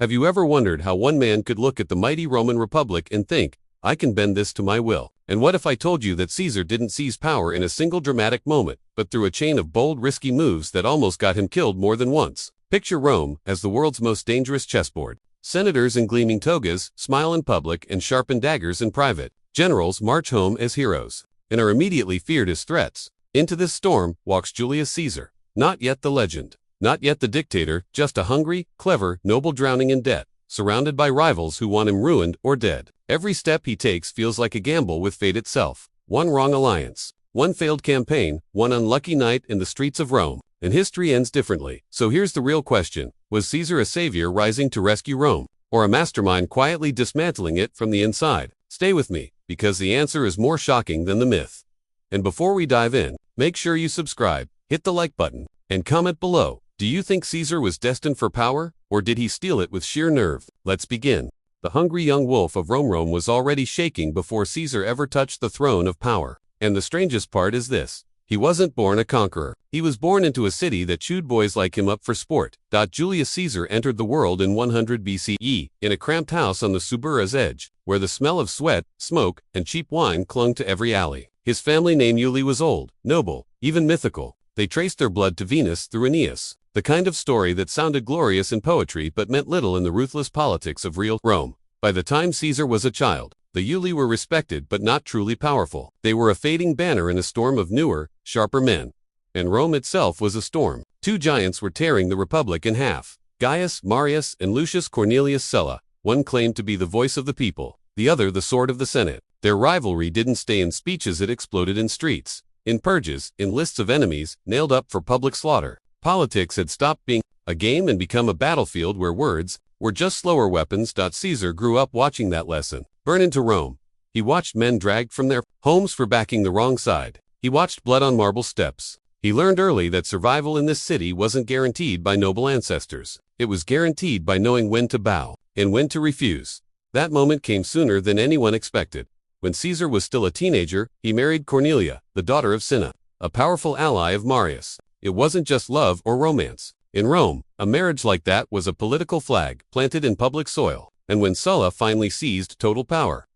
Have you ever wondered how one man could look at the mighty Roman Republic and think, I can bend this to my will? And what if I told you that Caesar didn't seize power in a single dramatic moment, but through a chain of bold, risky moves that almost got him killed more than once? Picture Rome as the world's most dangerous chessboard. Senators in gleaming togas smile in public and sharpen daggers in private. Generals march home as heroes and are immediately feared as threats. Into this storm walks Julius Caesar. Not yet the legend. Not yet the dictator, just a hungry, clever, noble drowning in debt, surrounded by rivals who want him ruined or dead. Every step he takes feels like a gamble with fate itself. One wrong alliance, one failed campaign, one unlucky night in the streets of Rome, and history ends differently. So here's the real question. Was Caesar a savior rising to rescue Rome, or a mastermind quietly dismantling it from the inside? Stay with me, because the answer is more shocking than the myth. And before we dive in, make sure you subscribe, hit the like button, and comment below. Do you think Caesar was destined for power, or did he steal it with sheer nerve? Let's begin. The hungry young wolf of Rome was already shaking before Caesar ever touched the throne of power. And the strangest part is this. He wasn't born a conqueror. He was born into a city that chewed boys like him up for sport. Julius Caesar entered the world in 100 BCE, in a cramped house on the Subura's edge, where the smell of sweat, smoke, and cheap wine clung to every alley. His family name Iuli was old, noble, even mythical. They traced their blood to Venus through Aeneas. The kind of story that sounded glorious in poetry but meant little in the ruthless politics of real Rome. By the time Caesar was a child, the Iuli were respected but not truly powerful. They were a fading banner in a storm of newer, sharper men. And Rome itself was a storm. Two giants were tearing the republic in half. Gaius Marius and Lucius Cornelius Sulla. One claimed to be the voice of the people, the other the sword of the Senate. Their rivalry didn't stay in speeches, it exploded in streets, in purges, in lists of enemies, nailed up for public slaughter. Politics had stopped being a game and become a battlefield where words were just slower weapons. Caesar grew up watching that lesson burn into Rome. He watched men dragged from their homes for backing the wrong side. He watched blood on marble steps. He learned early that survival in this city wasn't guaranteed by noble ancestors. It was guaranteed by knowing when to bow and when to refuse. That moment came sooner than anyone expected. When Caesar was still a teenager, he married Cornelia, the daughter of Cinna, a powerful ally of Marius. It wasn't just love or romance. In Rome, a marriage like that was a political flag planted in public soil. And when Sulla finally seized total power,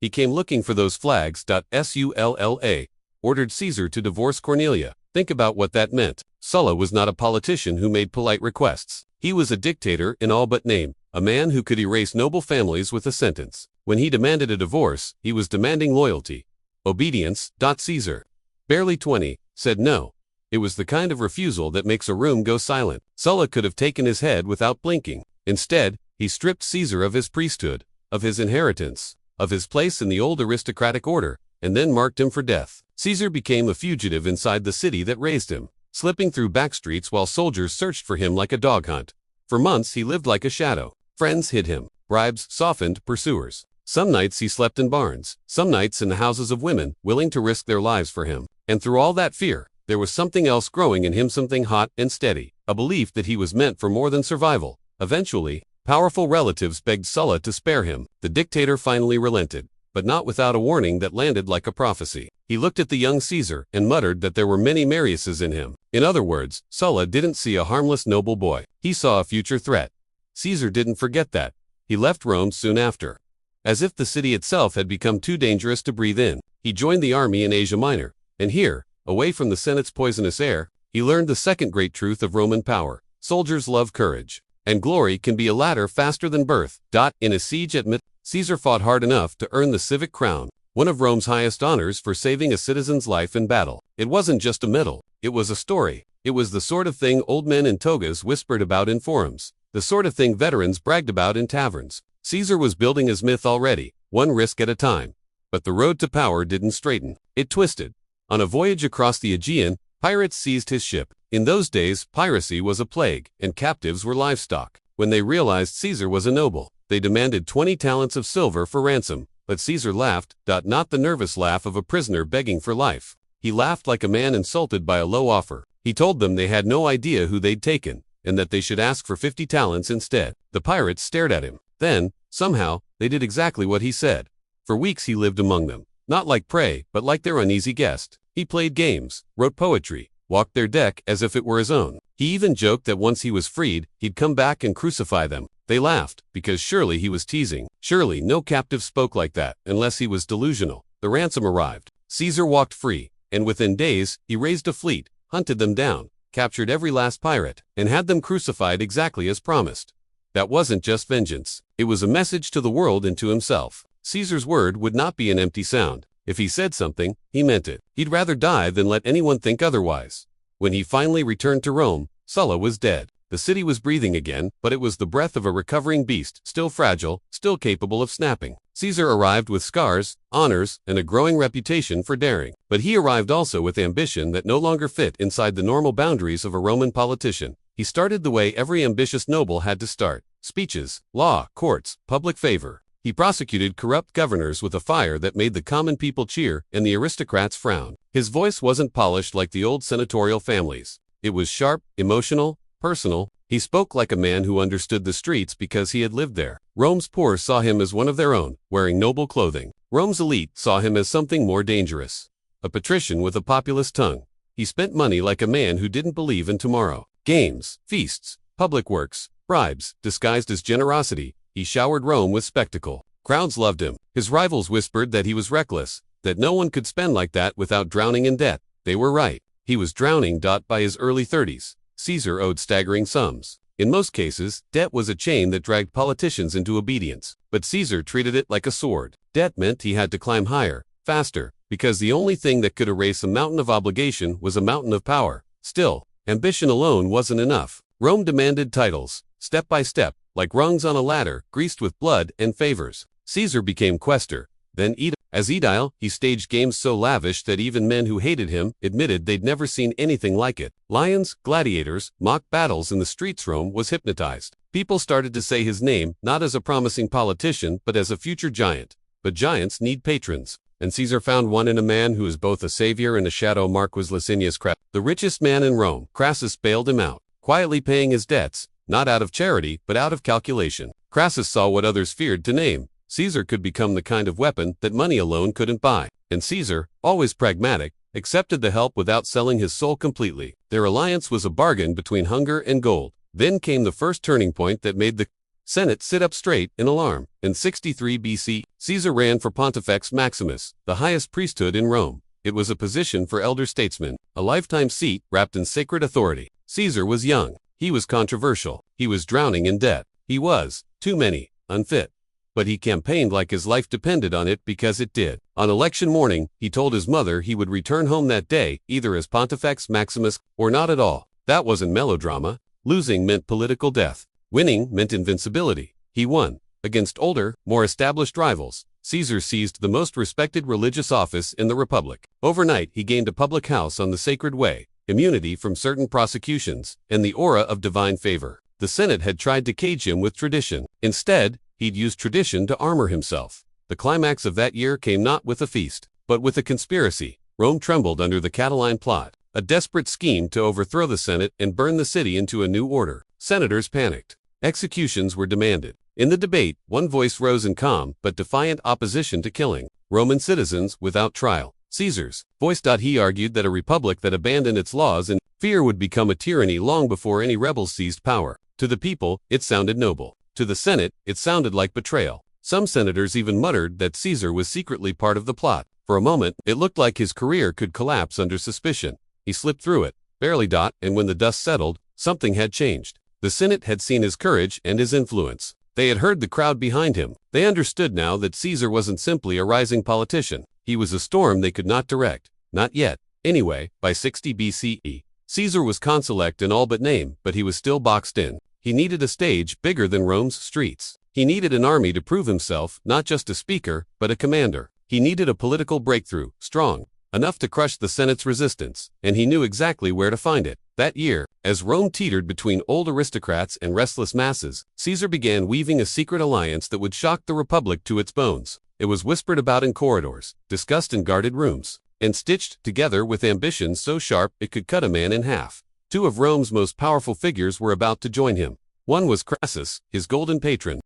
he came looking for those flags. Sulla ordered Caesar to divorce Cornelia. Think about what that meant. Sulla was not a politician who made polite requests. He was a dictator in all but name, a man who could erase noble families with a sentence. When he demanded a divorce, he was demanding loyalty, obedience. Caesar, barely 20, said no. It was the kind of refusal that makes a room go silent. Sulla could have taken his head without blinking. Instead, he stripped Caesar of his priesthood, of his inheritance, of his place in the old aristocratic order, and then marked him for death. Caesar became a fugitive inside the city that raised him, slipping through backstreets while soldiers searched for him like a dog hunt. For months he lived like a shadow. Friends hid him. Bribes softened pursuers. Some nights he slept in barns, some nights in the houses of women, willing to risk their lives for him. And through all that fear, there was something else growing in him, something hot and steady, a belief that he was meant for more than survival. Eventually, powerful relatives begged Sulla to spare him. The dictator finally relented, but not without a warning that landed like a prophecy. He looked at the young Caesar and muttered that there were many Mariuses in him. In other words, Sulla didn't see a harmless noble boy. He saw a future threat. Caesar didn't forget that. He left Rome soon after. As if the city itself had become too dangerous to breathe in, he joined the army in Asia Minor, and here, away from the Senate's poisonous air, he learned the second great truth of Roman power. Soldiers love courage, and glory can be a ladder faster than birth. In a siege at Caesar fought hard enough to earn the civic crown, one of Rome's highest honors for saving a citizen's life in battle. It wasn't just a medal, it was a story. It was the sort of thing old men in togas whispered about in forums, the sort of thing veterans bragged about in taverns. Caesar was building his myth already, one risk at a time. But the road to power didn't straighten, it twisted. On a voyage across the Aegean, pirates seized his ship. In those days, piracy was a plague, and captives were livestock. When they realized Caesar was a noble, they demanded 20 talents of silver for ransom. But Caesar laughed, not the nervous laugh of a prisoner begging for life. He laughed like a man insulted by a low offer. He told them they had no idea who they'd taken, and that they should ask for 50 talents instead. The pirates stared at him. Then, somehow, they did exactly what he said. For weeks he lived among them, not like prey, but like their uneasy guest. He played games, wrote poetry, walked their deck as if it were his own. He even joked that once he was freed, he'd come back and crucify them. They laughed, because surely he was teasing. Surely no captive spoke like that, unless he was delusional. The ransom arrived. Caesar walked free, and within days, he raised a fleet, hunted them down, captured every last pirate, and had them crucified exactly as promised. That wasn't just vengeance. It was a message to the world and to himself. Caesar's word would not be an empty sound. If he said something, he meant it. He'd rather die than let anyone think otherwise. When he finally returned to Rome, Sulla was dead. The city was breathing again, but it was the breath of a recovering beast, still fragile, still capable of snapping. Caesar arrived with scars, honors, and a growing reputation for daring. But he arrived also with ambition that no longer fit inside the normal boundaries of a Roman politician. He started the way every ambitious noble had to start: speeches, law, courts, public favor. He prosecuted corrupt governors with a fire that made the common people cheer and the aristocrats frown. His voice wasn't polished like the old senatorial families. It was sharp, emotional, personal. He spoke like a man who understood the streets because he had lived there. Rome's poor saw him as one of their own, wearing noble clothing. Rome's elite saw him as something more dangerous: a patrician with a populist tongue. He spent money like a man who didn't believe in tomorrow. Games, feasts, public works, bribes, disguised as generosity. He showered Rome with spectacle. Crowds loved him. His rivals whispered that he was reckless, that no one could spend like that without drowning in debt. They were right. He was drowning. By his early 30s, Caesar owed staggering sums. In most cases, debt was a chain that dragged politicians into obedience. But Caesar treated it like a sword. Debt meant he had to climb higher, faster, because the only thing that could erase a mountain of obligation was a mountain of power. Still, ambition alone wasn't enough. Rome demanded titles, step by step, like rungs on a ladder, greased with blood and favors. Caesar became quaestor, then aedile. As aedile, he staged games so lavish that even men who hated him admitted they'd never seen anything like it. Lions, gladiators, mock battles in the streets. Rome was hypnotized. People started to say his name, not as a promising politician, but as a future giant. But giants need patrons, and Caesar found one in a man who is both a savior and a shadow: Marquis Licinius Crassus. The richest man in Rome. Crassus bailed him out, quietly paying his debts, not out of charity, but out of calculation. Crassus saw what others feared to name. Caesar could become the kind of weapon that money alone couldn't buy. And Caesar, always pragmatic, accepted the help without selling his soul completely. Their alliance was a bargain between hunger and gold. Then came the first turning point that made the Senate sit up straight in alarm. In 63 BC, Caesar ran for Pontifex Maximus, the highest priesthood in Rome. It was a position for elder statesmen, a lifetime seat wrapped in sacred authority. Caesar was young. He was controversial. He was drowning in debt. He was, too many, unfit. But he campaigned like his life depended on it, because it did. On election morning, he told his mother he would return home that day, either as Pontifex Maximus or not at all. That wasn't melodrama. Losing meant political death. Winning meant invincibility. He won. Against older, more established rivals, Caesar seized the most respected religious office in the Republic. Overnight, he gained a public house on the sacred way, immunity from certain prosecutions, and the aura of divine favor. The Senate had tried to cage him with tradition. Instead, he'd used tradition to armor himself. The climax of that year came not with a feast, but with a conspiracy. Rome trembled under the Catiline plot, a desperate scheme to overthrow the Senate and burn the city into a new order. Senators panicked. Executions were demanded. In the debate, one voice rose in calm but defiant opposition to killing Roman citizens without trial. Caesar's voice. He argued that a republic that abandoned its laws and fear would become a tyranny long before any rebels seized power. To the people, it sounded noble. To the Senate, it sounded like betrayal. Some senators even muttered that Caesar was secretly part of the plot. For a moment, it looked like his career could collapse under suspicion. He slipped through it, barely. And when the dust settled, something had changed. The Senate had seen his courage and his influence. They had heard the crowd behind him. They understood now that Caesar wasn't simply a rising politician. He was a storm they could not direct. Not yet. Anyway, by 60 BCE, Caesar was consulate in all but name, but he was still boxed in. He needed a stage bigger than Rome's streets. He needed an army to prove himself, not just a speaker, but a commander. He needed a political breakthrough, strong enough to crush the Senate's resistance, and he knew exactly where to find it. That year, as Rome teetered between old aristocrats and restless masses, Caesar began weaving a secret alliance that would shock the Republic to its bones. It was whispered about in corridors, discussed in guarded rooms, and stitched together with ambitions so sharp it could cut a man in half. Two of Rome's most powerful figures were about to join him. One was Crassus, his golden patron.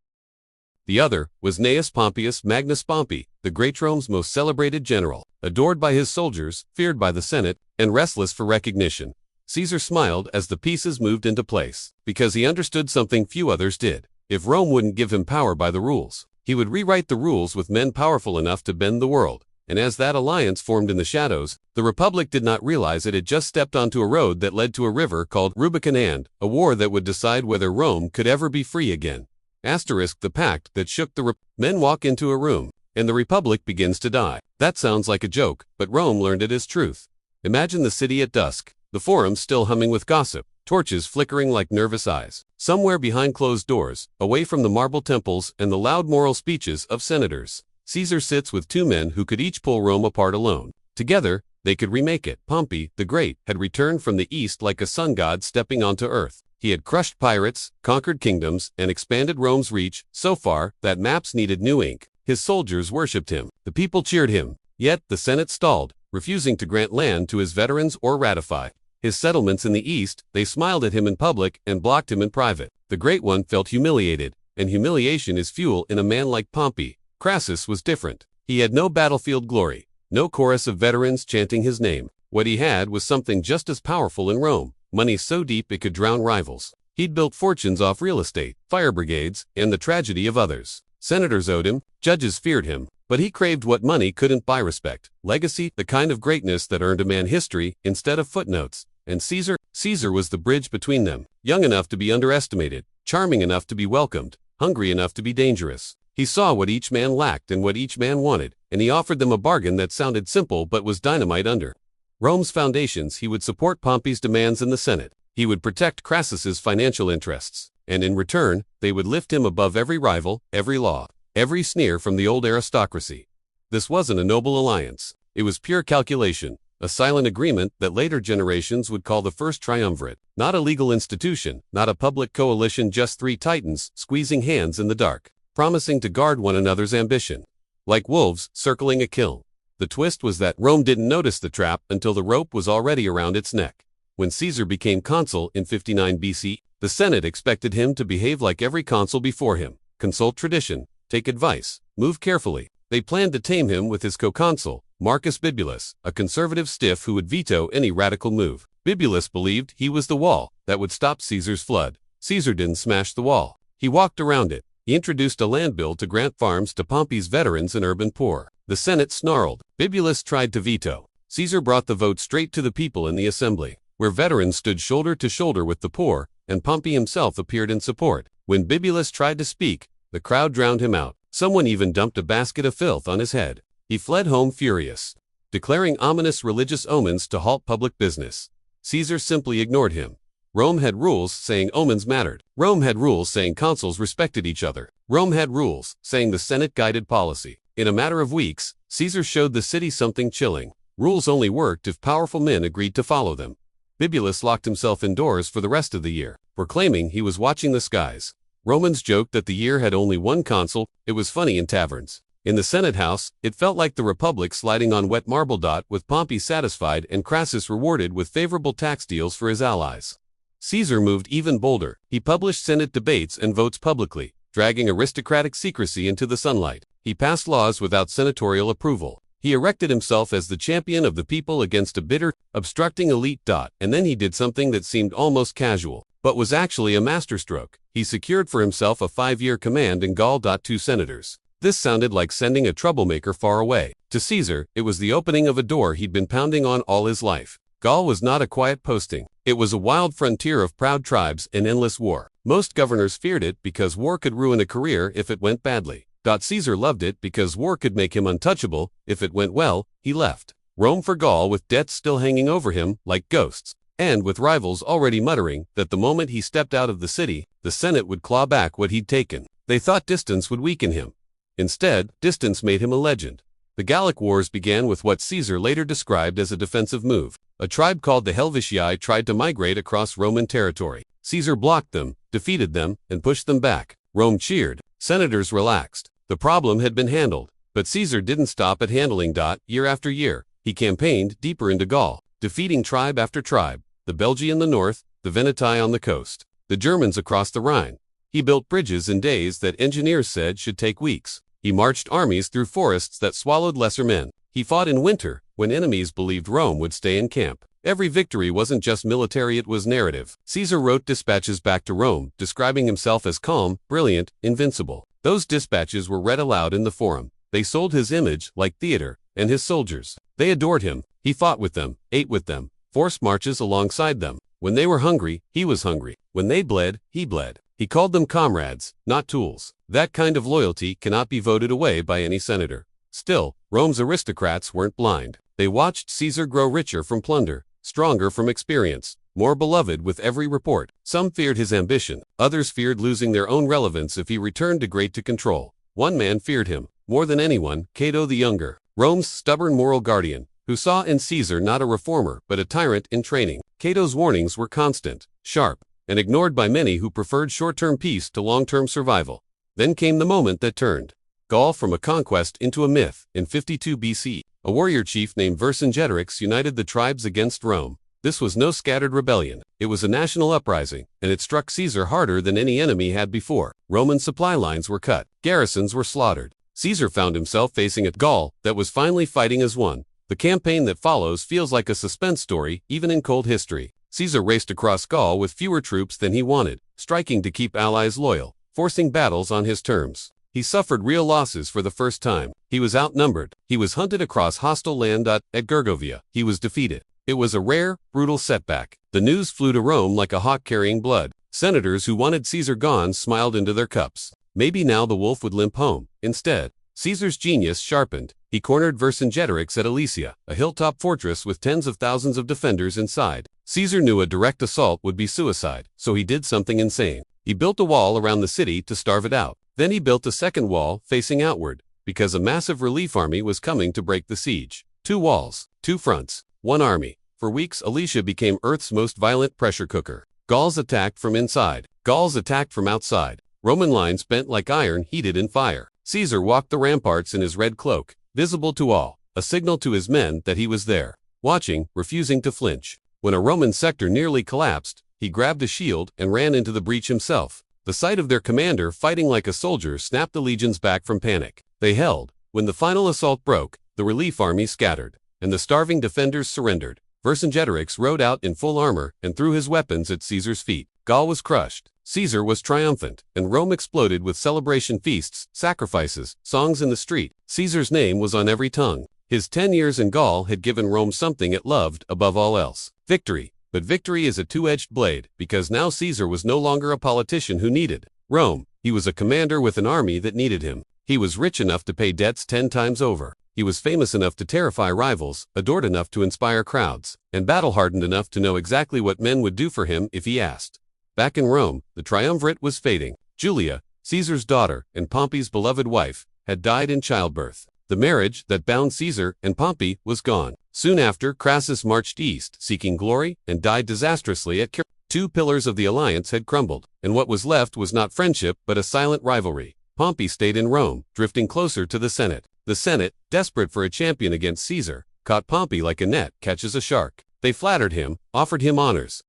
The other was Gnaeus Pompeius Magnus Pompey, the great Rome's most celebrated general, adored by his soldiers, feared by the Senate, and restless for recognition. Caesar smiled as the pieces moved into place, because he understood something few others did. if Rome wouldn't give him power by the rules. He would rewrite the rules with men powerful enough to bend the world. And as that alliance formed in the shadows, the Republic did not realize it had just stepped onto a road that led to a river called Rubicon and a war that would decide whether Rome could ever be free again. Asterisk the pact that shook the men walk into a room, and the Republic begins to die. That sounds like a joke, but Rome learned it as truth. Imagine the city at dusk, the forum still humming with gossip, torches flickering like nervous eyes. Somewhere behind closed doors, away from the marble temples and the loud moral speeches of senators, Caesar sits with two men who could each pull Rome apart alone. Together, they could remake it. Pompey, the Great, had returned from the east like a sun god stepping onto earth. He had crushed pirates, conquered kingdoms, and expanded Rome's reach so far that maps needed new ink. His soldiers worshipped him. The people cheered him. Yet the Senate stalled, refusing to grant land to his veterans or ratify his settlements in the east. They smiled at him in public and blocked him in private. The Great One felt humiliated, and humiliation is fuel in a man like Pompey. Crassus was different. He had no battlefield glory, no chorus of veterans chanting his name. What he had was something just as powerful in Rome, money so deep it could drown rivals. He'd built fortunes off real estate, fire brigades, and the tragedy of others. Senators owed him, judges feared him, but he craved what money couldn't buy: respect, legacy, the kind of greatness that earned a man history instead of footnotes. And Caesar was the bridge between them, young enough to be underestimated, charming enough to be welcomed, hungry enough to be dangerous. He saw what each man lacked and what each man wanted, and he offered them a bargain that sounded simple but was dynamite under Rome's foundations. He would support Pompey's demands in the Senate. He would protect Crassus's financial interests, and in return, they would lift him above every rival, every law, every sneer from the old aristocracy. This wasn't a noble alliance. It was pure calculation, a silent agreement that later generations would call the First Triumvirate. Not a legal institution, not a public coalition, just three titans squeezing hands in the dark, promising to guard one another's ambition, like wolves circling a kill. The twist was that Rome didn't notice the trap until the rope was already around its neck. When Caesar became consul in 59 BC, the Senate expected him to behave like every consul before him: consult tradition, take advice, move carefully. They planned to tame him with his co-consul, Marcus Bibulus, a conservative stiff who would veto any radical move. Bibulus believed he was the wall that would stop Caesar's flood. Caesar didn't smash the wall. He walked around it. He introduced a land bill to grant farms to Pompey's veterans and urban poor. The Senate snarled. Bibulus tried to veto. Caesar brought the vote straight to the people in the assembly, where veterans stood shoulder to shoulder with the poor, and Pompey himself appeared in support. When Bibulus tried to speak, the crowd drowned him out. Someone even dumped a basket of filth on his head. He fled home furious, declaring ominous religious omens to halt public business. Caesar simply ignored him. Rome had rules saying omens mattered. Rome had rules saying consuls respected each other. Rome had rules saying the Senate guided policy. In a matter of weeks, Caesar showed the city something chilling. Rules only worked if powerful men agreed to follow them. Bibulus locked himself indoors for the rest of the year, proclaiming he was watching the skies. Romans joked that the year had only one consul. It was funny in taverns. In the Senate house, it felt like the Republic sliding on wet marble. With Pompey satisfied and Crassus rewarded with favorable tax deals for his allies, Caesar moved even bolder. He published Senate debates and votes publicly, dragging aristocratic secrecy into the sunlight. He passed laws without senatorial approval. He erected himself as the champion of the people against a bitter, obstructing elite. And then he did something that seemed almost casual, but was actually a masterstroke. He secured for himself a 5-year command in Gaul. 2 senators. This sounded like sending a troublemaker far away. To Caesar, it was the opening of a door he'd been pounding on all his life. Gaul was not a quiet posting. It was a wild frontier of proud tribes and endless war. Most governors feared it because war could ruin a career if it went badly. Caesar loved it because war could make him untouchable. If it went well, he left Rome for Gaul with debts still hanging over him like ghosts, and with rivals already muttering that the moment he stepped out of the city, the Senate would claw back what he'd taken. They thought distance would weaken him. Instead, distance made him a legend. The Gallic Wars began with what Caesar later described as a defensive move. A tribe called the Helvetii tried to migrate across Roman territory. Caesar blocked them, defeated them, and pushed them back. Rome cheered. Senators relaxed. The problem had been handled. But Caesar didn't stop at handling. Year after year, he campaigned deeper into Gaul, defeating tribe after tribe: the Belgae in the north, the Veneti on the coast, the Germans across the Rhine. He built bridges in days that engineers said should take weeks. He marched armies through forests that swallowed lesser men. He fought in winter when enemies believed Rome would stay in camp. Every victory wasn't just military, it was narrative. Caesar wrote dispatches back to Rome, describing himself as calm, brilliant, invincible. Those dispatches were read aloud in the forum. They sold his image like theater, and his soldiers. They adored him. He fought with them, ate with them, forced marches alongside them. When they were hungry, he was hungry. When they bled, he bled. He called them comrades, not tools. That kind of loyalty cannot be voted away by any senator. Still, Rome's aristocrats weren't blind. They watched Caesar grow richer from plunder, stronger from experience, more beloved with every report. Some feared his ambition. Others feared losing their own relevance if he returned to great to control. One man feared him, more than anyone, Cato the Younger, Rome's stubborn moral guardian, who saw in Caesar not a reformer but a tyrant in training. Cato's warnings were constant, sharp, and ignored by many who preferred short-term peace to long-term survival. Then came the moment that turned Gaul from a conquest into a myth. In 52 BC, a warrior chief named Vercingetorix united the tribes against Rome. This was no scattered rebellion. It was a national uprising, and it struck Caesar harder than any enemy had before. Roman supply lines were cut. Garrisons were slaughtered. Caesar found himself facing a Gaul that was finally fighting as one. The campaign that follows feels like a suspense story, even in cold history. Caesar raced across Gaul with fewer troops than he wanted, striking to keep allies loyal, forcing battles on his terms. He suffered real losses for the first time. He was outnumbered. He was hunted across hostile land. At Gergovia, he was defeated. It was a rare, brutal setback. The news flew to Rome like a hawk carrying blood. Senators who wanted Caesar gone smiled into their cups. Maybe now the wolf would limp home. Instead, Caesar's genius sharpened. He cornered Vercingetorix at Alesia, a hilltop fortress with tens of thousands of defenders inside. Caesar knew a direct assault would be suicide, so he did something insane. He built a wall around the city to starve it out. Then he built a second wall facing outward, because a massive relief army was coming to break the siege. 2 walls, 2 fronts, 1 army. For weeks, Alesia became Earth's most violent pressure cooker. Gauls attacked from inside. Gauls attacked from outside. Roman lines bent like iron heated in fire. Caesar walked the ramparts in his red cloak, visible to all, a signal to his men that he was there, watching, refusing to flinch. When a Roman sector nearly collapsed, he grabbed a shield and ran into the breach himself. The sight of their commander fighting like a soldier snapped the legions back from panic. They held. When the final assault broke, the relief army scattered, and the starving defenders surrendered. Vercingetorix rode out in full armor and threw his weapons at Caesar's feet. Gaul was crushed. Caesar was triumphant, and Rome exploded with celebration feasts, sacrifices, songs in the street. Caesar's name was on every tongue. His 10 years in Gaul had given Rome something it loved above all else: victory. But victory is a two-edged blade, because now Caesar was no longer a politician who needed Rome. He was a commander with an army that needed him. He was rich enough to pay debts 10 times over. He was famous enough to terrify rivals, adored enough to inspire crowds, and battle-hardened enough to know exactly what men would do for him if he asked. Back in Rome, the triumvirate was fading. Julia, Caesar's daughter and Pompey's beloved wife, had died in childbirth. The marriage that bound Caesar and Pompey was gone. Soon after, Crassus marched east, seeking glory, and died disastrously at Cyrrha. 2 pillars of the alliance had crumbled, and what was left was not friendship but a silent rivalry. Pompey stayed in Rome, drifting closer to the Senate. The Senate, desperate for a champion against Caesar, caught Pompey like a net catches a shark. They flattered him, offered him honors,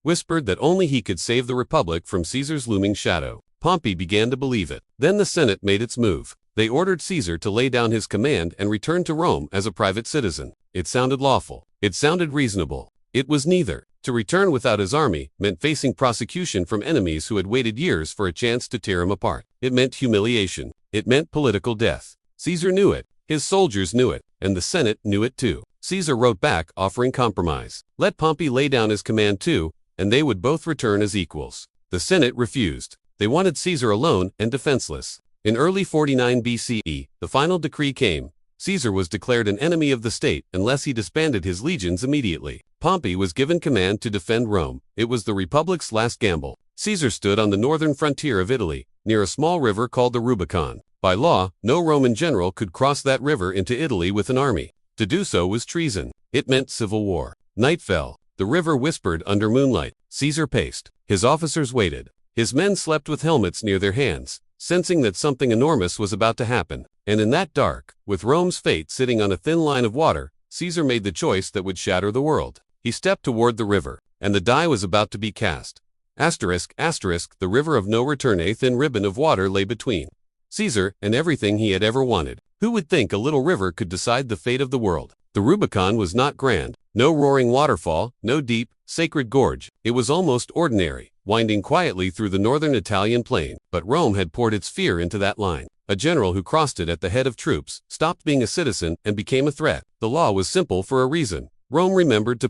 whispered that only he could save the Republic from Caesar's looming shadow. Pompey began to believe it. Then the Senate made its move. They ordered Caesar to lay down his command and return to Rome as a private citizen. It sounded lawful. It sounded reasonable. It was neither. To return without his army meant facing prosecution from enemies who had waited years for a chance to tear him apart. It meant humiliation. It meant political death. Caesar knew it. His soldiers knew it. And the Senate knew it too. Caesar wrote back offering compromise. Let Pompey lay down his command too, and they would both return as equals. The Senate refused. They wanted Caesar alone and defenseless. In early 49 BCE, the final decree came. Caesar was declared an enemy of the state unless he disbanded his legions immediately. Pompey was given command to defend Rome. It was the Republic's last gamble. Caesar stood on the northern frontier of Italy, near a small river called the Rubicon. By law, no Roman general could cross that river into Italy with an army. To do so was treason. It meant civil war. Night fell. The river whispered under moonlight. Caesar paced. His officers waited. His men slept with helmets near their hands, sensing that something enormous was about to happen. And in that dark, with Rome's fate sitting on a thin line of water, Caesar made the choice that would shatter the world. He stepped toward the river, and the die was about to be cast. Asterisk, asterisk, the river of no return. A thin ribbon of water lay between Caesar and everything he had ever wanted. Who would think a little river could decide the fate of the world? The Rubicon was not grand, No roaring waterfall, no deep, sacred gorge. It was almost ordinary, winding quietly through the northern Italian plain, but Rome had poured its fear into that line. A general who crossed it at the head of troops stopped being a citizen and became a threat. The law was simple for a reason. Rome remembered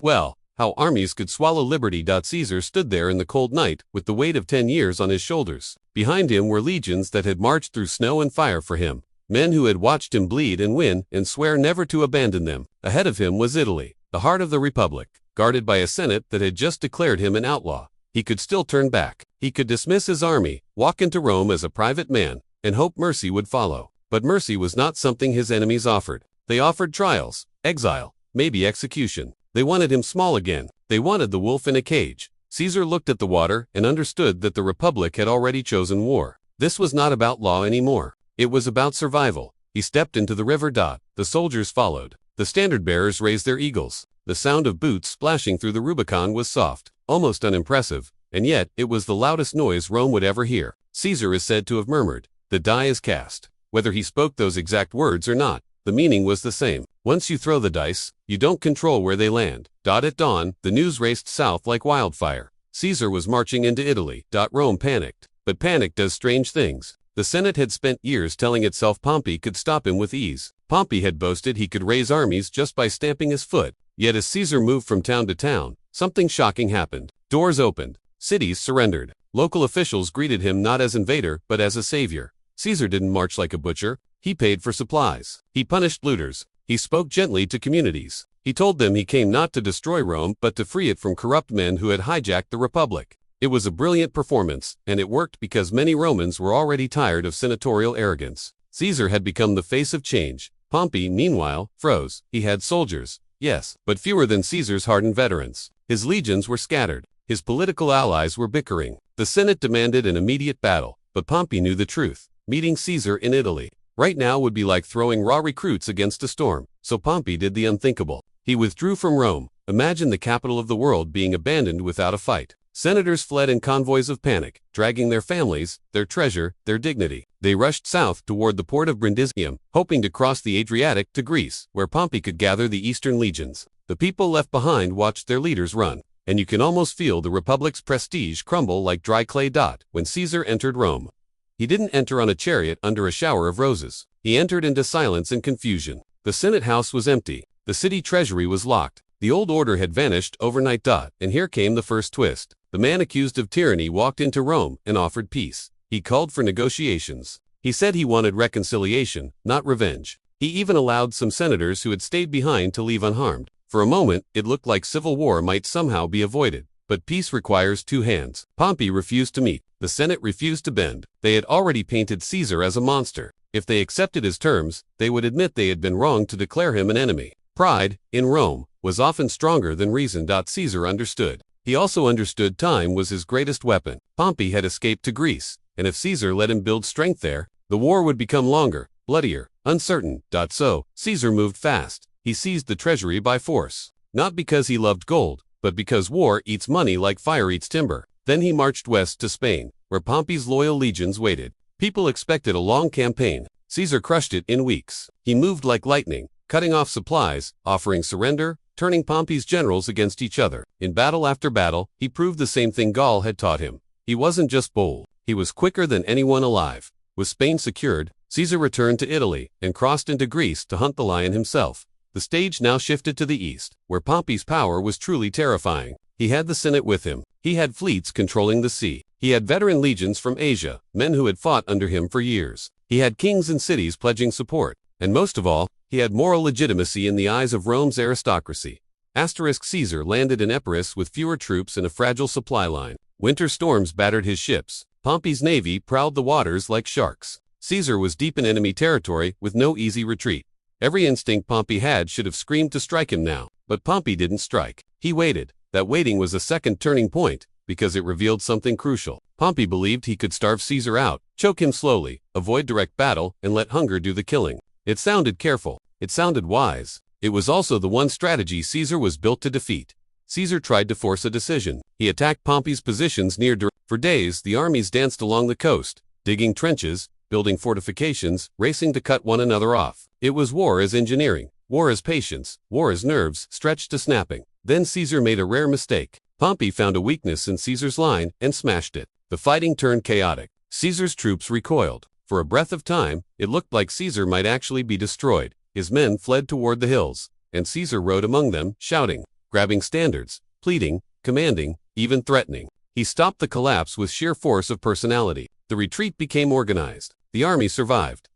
how armies could swallow liberty. Caesar stood there in the cold night with the weight of 10 years on his shoulders. Behind him were legions that had marched through snow and fire for him. Men who had watched him bleed and win and swear never to abandon them. Ahead of him was Italy, the heart of the Republic, guarded by a Senate that had just declared him an outlaw. He could still turn back. He could dismiss his army, walk into Rome as a private man, and hope mercy would follow. But mercy was not something his enemies offered. They offered trials, exile, maybe execution. They wanted him small again. They wanted the wolf in a cage. Caesar looked at the water and understood that the Republic had already chosen war. This was not about law anymore. It was about survival. He stepped into the river. The soldiers followed. The standard-bearers raised their eagles. The sound of boots splashing through the Rubicon was soft, almost unimpressive, and yet it was the loudest noise Rome would ever hear. Caesar is said to have murmured, "The die is cast." Whether he spoke those exact words or not, the meaning was the same. Once you throw the dice, you don't control where they land. At dawn, the news raced south like wildfire. Caesar was marching into Italy. Rome panicked. But panic does strange things. The Senate had spent years telling itself Pompey could stop him with ease. Pompey had boasted he could raise armies just by stamping his foot. Yet as Caesar moved from town to town, something shocking happened. Doors opened. Cities surrendered. Local officials greeted him not as invader, but as a savior. Caesar didn't march like a butcher. He paid for supplies. He punished looters. He spoke gently to communities. He told them he came not to destroy Rome, but to free it from corrupt men who had hijacked the Republic. It was a brilliant performance, and it worked because many Romans were already tired of senatorial arrogance. Caesar had become the face of change. Pompey, meanwhile, froze. He had soldiers, yes, but fewer than Caesar's hardened veterans. His legions were scattered. His political allies were bickering. The Senate demanded an immediate battle, but Pompey knew the truth. Meeting Caesar in Italy right now would be like throwing raw recruits against a storm. So Pompey did the unthinkable. He withdrew from Rome. Imagine the capital of the world being abandoned without a fight. Senators fled in convoys of panic, dragging their families, their treasure, their dignity. They rushed south toward the port of Brundisium, hoping to cross the Adriatic to Greece, where Pompey could gather the eastern legions. The people left behind watched their leaders run, and you can almost feel the Republic's prestige crumble like dry clay. When Caesar entered Rome, he didn't enter on a chariot under a shower of roses. He entered into silence and confusion. The Senate house was empty. The city treasury was locked. The old order had vanished overnight. And here came the first twist. The man accused of tyranny walked into Rome and offered peace. He called for negotiations. He said he wanted reconciliation, not revenge. He even allowed some senators who had stayed behind to leave unharmed. For a moment, it looked like civil war might somehow be avoided. But peace requires two hands. Pompey refused to meet. The Senate refused to bend. They had already painted Caesar as a monster. If they accepted his terms, they would admit they had been wrong to declare him an enemy. Pride, in Rome, was often stronger than reason. Caesar understood. He also understood time was his greatest weapon. Pompey had escaped to Greece, and if Caesar let him build strength there, the war would become longer, bloodier, uncertain. So, Caesar moved fast. He seized the treasury by force. Not because he loved gold, but because war eats money like fire eats timber. Then he marched west to Spain, where Pompey's loyal legions waited. People expected a long campaign. Caesar crushed it in weeks. He moved like lightning, cutting off supplies, offering surrender, turning Pompey's generals against each other. In battle after battle, he proved the same thing Gaul had taught him. He wasn't just bold, he was quicker than anyone alive. With Spain secured, Caesar returned to Italy and crossed into Greece to hunt the lion himself. The stage now shifted to the east, where Pompey's power was truly terrifying. He had the Senate with him. He had fleets controlling the sea. He had veteran legions from Asia, men who had fought under him for years. He had kings and cities pledging support. And most of all, he had moral legitimacy in the eyes of Rome's aristocracy. Caesar landed in Epirus with fewer troops and a fragile supply line. Winter storms battered his ships. Pompey's navy prowled the waters like sharks. Caesar was deep in enemy territory with no easy retreat. Every instinct Pompey had should have screamed to strike him now. But Pompey didn't strike. He waited. That waiting was a second turning point, because it revealed something crucial. Pompey believed he could starve Caesar out, choke him slowly, avoid direct battle, and let hunger do the killing. It sounded careful. It sounded wise. It was also the one strategy Caesar was built to defeat. Caesar tried to force a decision. He attacked Pompey's positions near Dura. For days, the armies danced along the coast, digging trenches, building fortifications, racing to cut one another off. It was war as engineering. War is patience, war is nerves stretched to snapping. Then Caesar made a rare mistake. Pompey found a weakness in Caesar's line and smashed it. The fighting turned chaotic. Caesar's troops recoiled. For a breath of time, it looked like Caesar might actually be destroyed. His men fled toward the hills, and Caesar rode among them, shouting, grabbing standards, pleading, commanding, even threatening. He stopped the collapse with sheer force of personality. The retreat became organized. The army survived.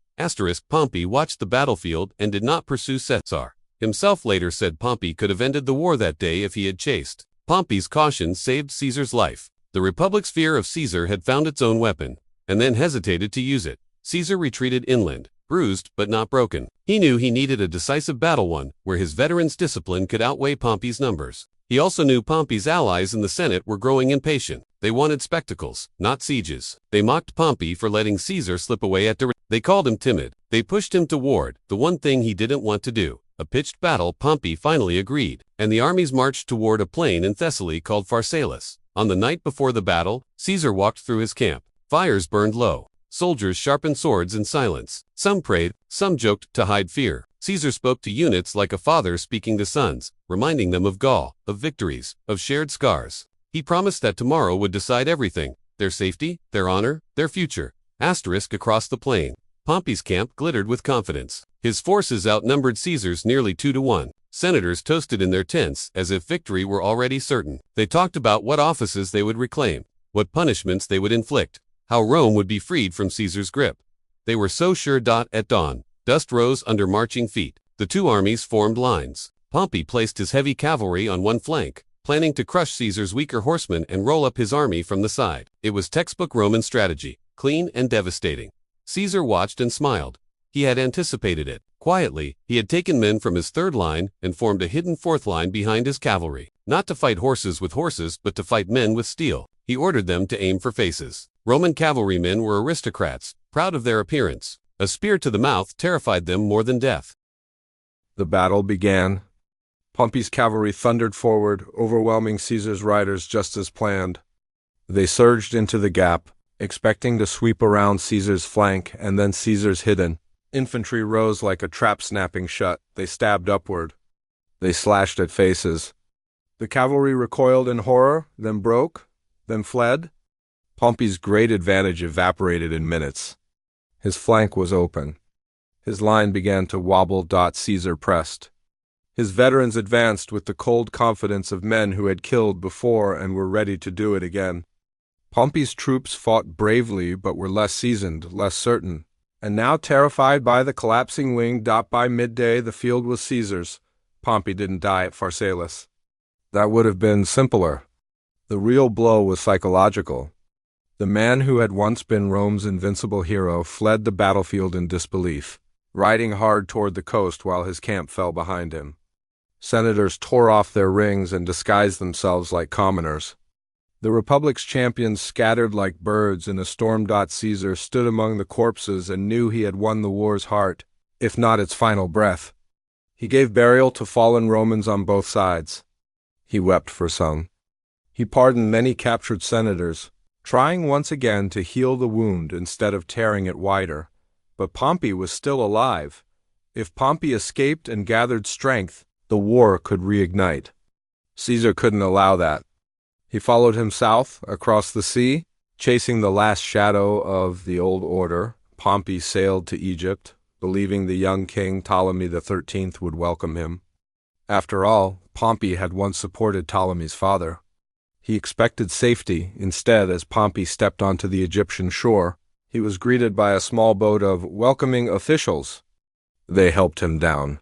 Pompey watched the battlefield and did not pursue Caesar. Himself later said Pompey could have ended the war that day if he had chased. Pompey's caution saved Caesar's life. The Republic's fear of Caesar had found its own weapon, and then hesitated to use it. Caesar retreated inland, bruised but not broken. He knew he needed a decisive battle, one where his veterans' discipline could outweigh Pompey's numbers. He also knew Pompey's allies in the Senate were growing impatient. They wanted spectacles, not sieges. They mocked Pompey for letting Caesar slip away at They called him timid. They pushed him toward the one thing he didn't want to do. A pitched battle. Pompey finally agreed, and the armies marched toward a plain in Thessaly called Pharsalus. On the night before the battle, Caesar walked through his camp. Fires burned low. Soldiers sharpened swords in silence. Some prayed, some joked to hide fear. Caesar spoke to units like a father speaking to sons, reminding them of Gaul, of victories, of shared scars. He promised that tomorrow would decide everything, their safety, their honor, their future. Across the plain, Pompey's camp glittered with confidence. His forces outnumbered Caesar's nearly 2-1. Senators toasted in their tents as if victory were already certain. They talked about what offices they would reclaim, what punishments they would inflict, how Rome would be freed from Caesar's grip. They were so sure. At dawn, dust rose under marching feet. The two armies formed lines. Pompey placed his heavy cavalry on one flank, planning to crush Caesar's weaker horsemen and roll up his army from the side. It was textbook Roman strategy, clean and devastating. Caesar watched and smiled. He had anticipated it. Quietly, he had taken men from his third line and formed a hidden fourth line behind his cavalry. Not to fight horses with horses, but to fight men with steel. He ordered them to aim for faces. Roman cavalrymen were aristocrats, proud of their appearance. A spear to the mouth terrified them more than death. The battle began. Pompey's cavalry thundered forward, overwhelming Caesar's riders just as planned. They surged into the gap, expecting to sweep around Caesar's flank and then Caesar's hidden. Infantry rose like a trap snapping shut. They stabbed upward. They slashed at faces. The cavalry recoiled in horror, then broke, then fled. Pompey's great advantage evaporated in minutes. His flank was open. His line began to wobble. Caesar pressed. His veterans advanced with the cold confidence of men who had killed before and were ready to do it again. Pompey's troops fought bravely but were less seasoned, less certain, and now terrified by the collapsing wing. By midday, the field was Caesar's. Pompey didn't die at Pharsalus. That would have been simpler. The real blow was psychological. The man who had once been Rome's invincible hero fled the battlefield in disbelief, riding hard toward the coast while his camp fell behind him. Senators tore off their rings and disguised themselves like commoners. The Republic's champions scattered like birds in a storm. Caesar stood among the corpses and knew he had won the war's heart, if not its final breath. He gave burial to fallen Romans on both sides. He wept for some. He pardoned many captured senators, trying once again to heal the wound instead of tearing it wider. But Pompey was still alive. If Pompey escaped and gathered strength, the war could reignite. Caesar couldn't allow that. He followed him south, across the sea, chasing the last shadow of the old order. Pompey sailed to Egypt, believing the young king Ptolemy XIII would welcome him. After all, Pompey had once supported Ptolemy's father. He expected safety. Instead, as Pompey stepped onto the Egyptian shore, he was greeted by a small boat of welcoming officials. They helped him down.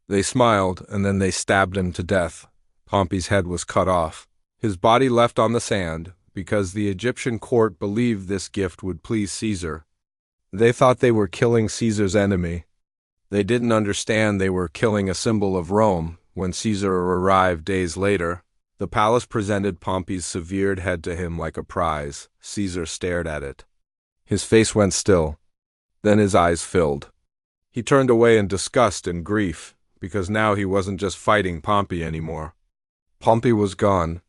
They smiled, and then they stabbed him to death. Pompey's head was cut off. His body left on the sand, because the Egyptian court believed this gift would please Caesar. They thought they were killing Caesar's enemy. They didn't understand they were killing a symbol of Rome. When Caesar arrived days later, the palace presented Pompey's severed head to him like a prize. Caesar stared at it. His face went still. Then his eyes filled. He turned away in disgust and grief, because now he wasn't just fighting Pompey anymore. Pompey was gone.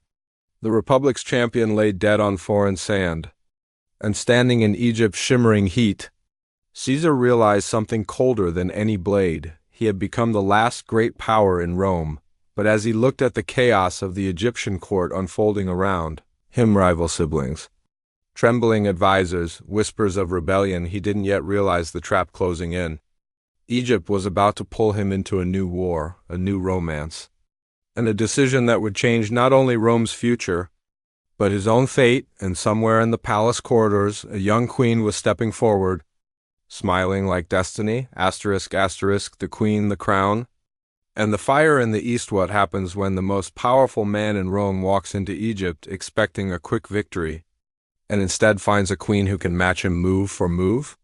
The Republic's champion lay dead on foreign sand. And standing in Egypt's shimmering heat, Caesar realized something colder than any blade. He had become the last great power in Rome, but as he looked at the chaos of the Egyptian court unfolding around him, rival siblings, trembling advisors, whispers of rebellion, he didn't yet realize the trap closing in. Egypt was about to pull him into a new war, a new romance, and a decision that would change not only Rome's future, but his own fate. And somewhere in the palace corridors, a young queen was stepping forward, smiling like destiny, asterisk, asterisk, the queen, the crown. And the fire in the east. What happens when the most powerful man in Rome walks into Egypt expecting a quick victory, and instead finds a queen who can match him move for move?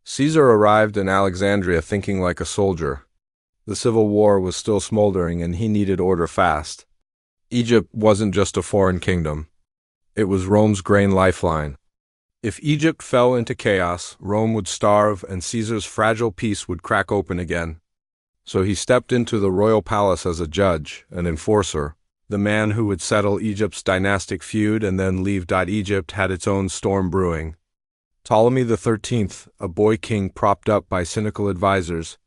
Caesar arrived in Alexandria thinking like a soldier. The civil war was still smoldering and he needed order fast. Egypt wasn't just a foreign kingdom. It was Rome's grain lifeline. If Egypt fell into chaos, Rome would starve and Caesar's fragile peace would crack open again. So he stepped into the royal palace as a judge, an enforcer, the man who would settle Egypt's dynastic feud and then leave. Egypt had its own storm brewing. Ptolemy XIII, a boy king propped up by cynical advisors,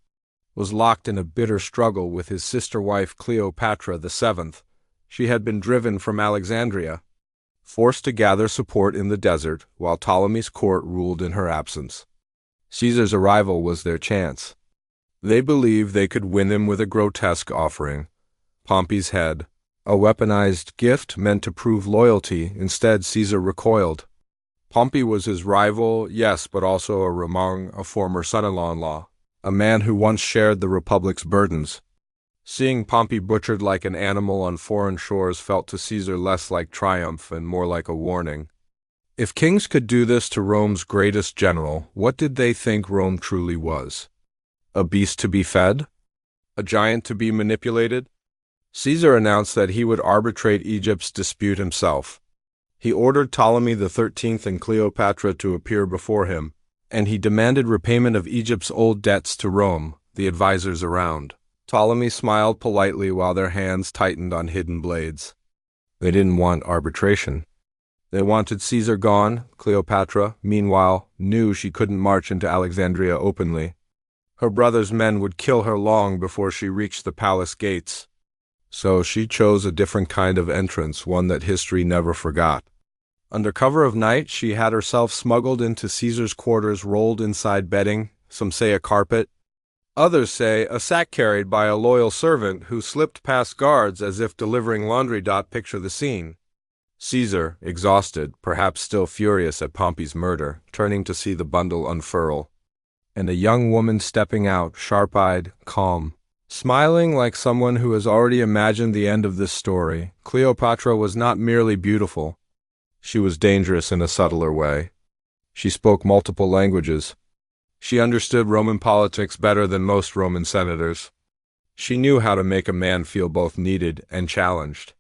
was locked in a bitter struggle with his sister wife Cleopatra VII. She had been driven from Alexandria, forced to gather support in the desert, while Ptolemy's court ruled in her absence. Caesar's arrival was their chance. They believed they could win him with a grotesque offering, Pompey's head, a weaponized gift meant to prove loyalty. Instead, Caesar recoiled. Pompey was his rival, yes, but also a Romang, a former son-in-law, a man who once shared the Republic's burdens. Seeing Pompey butchered like an animal on foreign shores felt to Caesar less like triumph and more like a warning. If kings could do this to Rome's greatest general, what did they think Rome truly was? A beast to be fed? A giant to be manipulated? Caesar announced that he would arbitrate Egypt's dispute himself. He ordered Ptolemy XIII and Cleopatra to appear before him, and he demanded repayment of Egypt's old debts to Rome, the advisors around. Ptolemy smiled politely while their hands tightened on hidden blades. They didn't want arbitration. They wanted Caesar gone. Cleopatra, meanwhile, knew she couldn't march into Alexandria openly. Her brother's men would kill her long before she reached the palace gates. So she chose a different kind of entrance, one that history never forgot. Under cover of night, she had herself smuggled into Caesar's quarters, rolled inside bedding, some say a carpet. Others say a sack carried by a loyal servant who slipped past guards as if delivering laundry. Picture the scene. Caesar, exhausted, perhaps still furious at Pompey's murder, turning to see the bundle unfurl. And a young woman stepping out, sharp-eyed, calm, smiling like someone who has already imagined the end of this story. Cleopatra was not merely beautiful. She was dangerous in a subtler way. She spoke multiple languages. She understood Roman politics better than most Roman senators. She knew how to make a man feel both needed and challenged.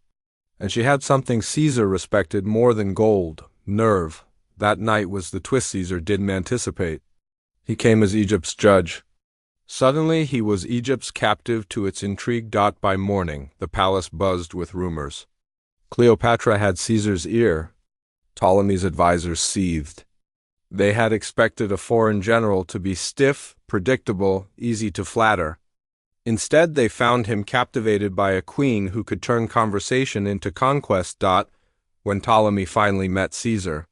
And she had something Caesar respected more than gold: nerve. That night was the twist Caesar didn't anticipate. He came as Egypt's judge. Suddenly he was Egypt's captive to its intrigue. By morning, the palace buzzed with rumors. Cleopatra had Caesar's ear. Ptolemy's advisors seethed. They had expected a foreign general to be stiff, predictable, easy to flatter. Instead, they found him captivated by a queen who could turn conversation into conquest. When Ptolemy finally met Caesar,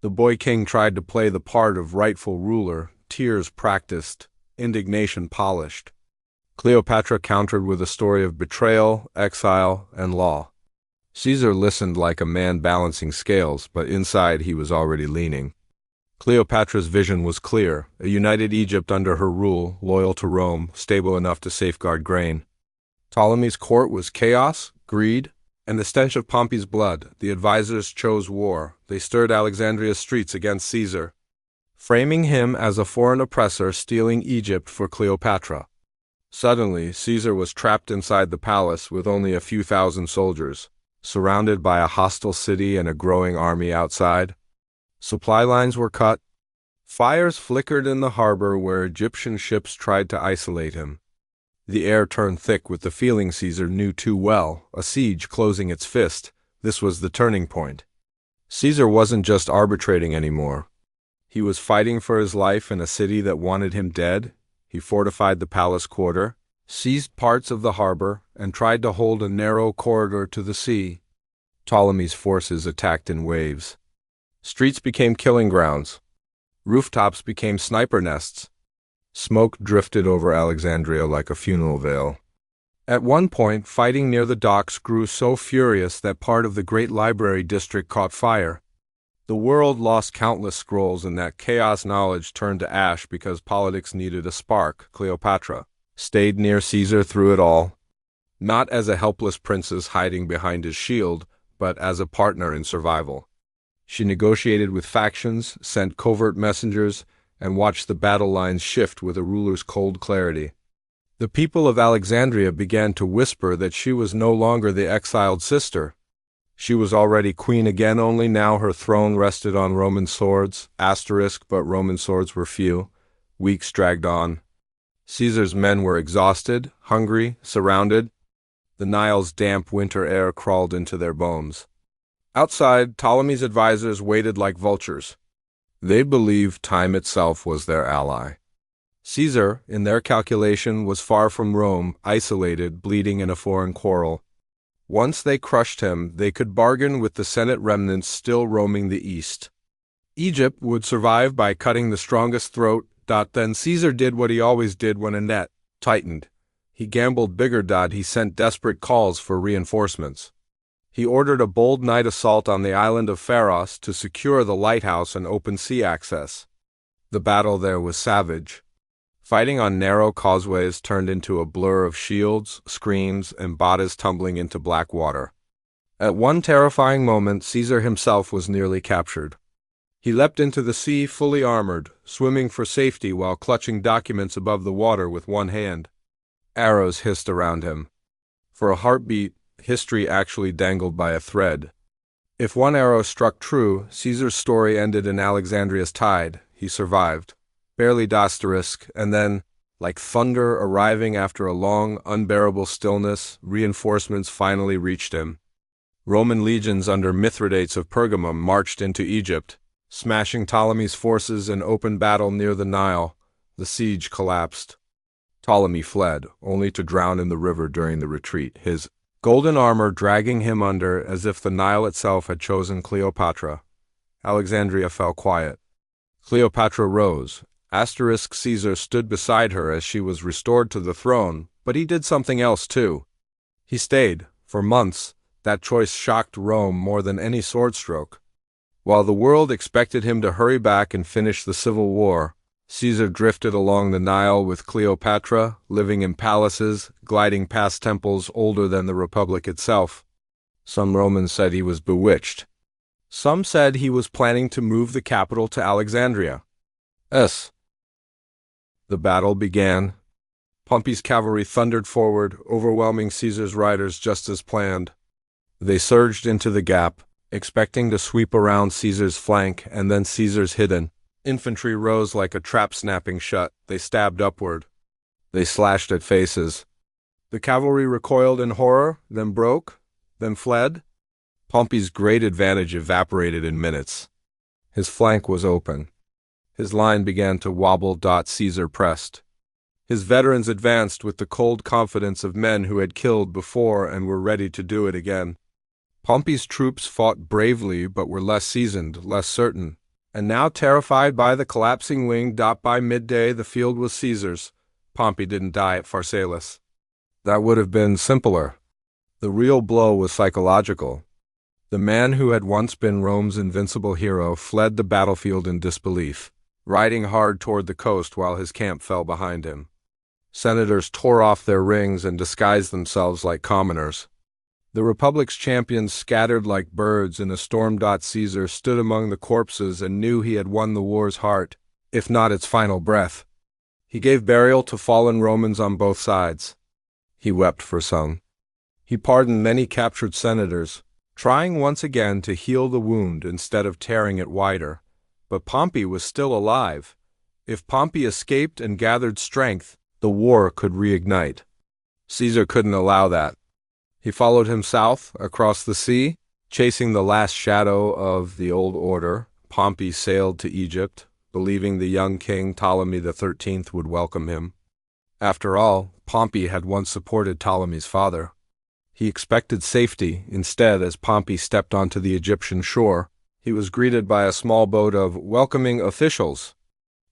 the boy king tried to play the part of rightful ruler, tears practiced, indignation polished. Cleopatra countered with a story of betrayal, exile, and law. Caesar listened like a man balancing scales, but inside he was already leaning. Cleopatra's vision was clear: a united Egypt under her rule, loyal to Rome, stable enough to safeguard grain. Ptolemy's court was chaos, greed, and the stench of Pompey's blood. The advisors chose war. They stirred Alexandria's streets against Caesar, framing him as a foreign oppressor stealing Egypt for Cleopatra. Suddenly, Caesar was trapped inside the palace with only a few thousand soldiers, surrounded by a hostile city and a growing army outside. Supply lines were cut. Fires flickered in the harbor where Egyptian ships tried to isolate him. The air turned thick with the feeling Caesar knew too well: a siege closing its fist. This was the turning point. Caesar wasn't just arbitrating anymore. He was fighting for his life in a city that wanted him dead. He fortified the palace quarter, seized parts of the harbor, and tried to hold a narrow corridor to the sea. Ptolemy's forces attacked in waves. Streets became killing grounds. Rooftops became sniper nests. Smoke drifted over Alexandria like a funeral veil. At one point, fighting near the docks grew so furious that part of the great library district caught fire. The world lost countless scrolls, and that chaos knowledge turned to ash because politics needed a spark. Cleopatra stayed near Caesar through it all, not as a helpless princess hiding behind his shield, but as a partner in survival. She negotiated with factions, sent covert messengers, and watched the battle lines shift with a ruler's cold clarity. The people of Alexandria began to whisper that she was no longer the exiled sister. She was already queen again, only now her throne rested on Roman swords, but Roman swords were few. Weeks dragged on. Caesar's men were exhausted, hungry, surrounded. The Nile's damp winter air crawled into their bones. Outside, Ptolemy's advisors waited like vultures. They believed time itself was their ally. Caesar, in their calculation, was far from Rome, isolated, bleeding in a foreign quarrel. Once they crushed him, they could bargain with the Senate remnants still roaming the east. Egypt would survive by cutting the strongest throat. Then Caesar did what he always did when a net tightened. He gambled bigger. He sent desperate calls for reinforcements. He ordered a bold night assault on the island of Pharos to secure the lighthouse and open sea access. The battle there was savage. Fighting on narrow causeways turned into a blur of shields, screams, and bodies tumbling into black water. At one terrifying moment, Caesar himself was nearly captured. He leapt into the sea fully armored, swimming for safety while clutching documents above the water with one hand. Arrows hissed around him. For a heartbeat, history actually dangled by a thread. If one arrow struck true, Caesar's story ended in Alexandria's tide. He survived. Barely and then, like thunder arriving after a long, unbearable stillness, reinforcements finally reached him. Roman legions under Mithridates of Pergamum marched into Egypt, smashing Ptolemy's forces in open battle near the Nile. The siege collapsed. Ptolemy fled, only to drown in the river during the retreat, his golden armor dragging him under as if the Nile itself had chosen Cleopatra. Alexandria fell quiet. Cleopatra rose. Caesar stood beside her as she was restored to the throne, but he did something else too. He stayed, for months. That choice shocked Rome more than any sword stroke. While the world expected him to hurry back and finish the civil war, Caesar drifted along the Nile with Cleopatra, living in palaces, gliding past temples older than the Republic itself. Some Romans said he was bewitched. Some said he was planning to move the capital to Alexandria. The battle began. Pompey's cavalry thundered forward, overwhelming Caesar's riders just as planned. They surged into the gap, expecting to sweep around Caesar's flank and then Caesar's hidden. Infantry rose like a trap snapping shut. They stabbed upward. They slashed at faces. The cavalry recoiled in horror, then broke, then fled. Pompey's great advantage evaporated in minutes. His flank was open. His line began to wobble. Caesar pressed. His veterans advanced with the cold confidence of men who had killed before and were ready to do it again. Pompey's troops fought bravely but were less seasoned, less certain, and now terrified by the collapsing wing. By midday, the field was Caesar's. Pompey didn't die at Pharsalus. That would have been simpler. The real blow was psychological. The man who had once been Rome's invincible hero fled the battlefield in disbelief, riding hard toward the coast while his camp fell behind him. Senators tore off their rings and disguised themselves like commoners. The Republic's champions scattered like birds in a storm. Caesar stood among the corpses and knew he had won the war's heart, if not its final breath. He gave burial to fallen Romans on both sides. He wept for some. He pardoned many captured senators, trying once again to heal the wound instead of tearing it wider. But Pompey was still alive. If Pompey escaped and gathered strength, the war could reignite. Caesar couldn't allow that. He followed him south, across the sea, chasing the last shadow of the old order. Pompey sailed to Egypt, believing the young king Ptolemy XIII would welcome him. After all, Pompey had once supported Ptolemy's father. He expected safety. Instead, as Pompey stepped onto the Egyptian shore, he was greeted by a small boat of welcoming officials.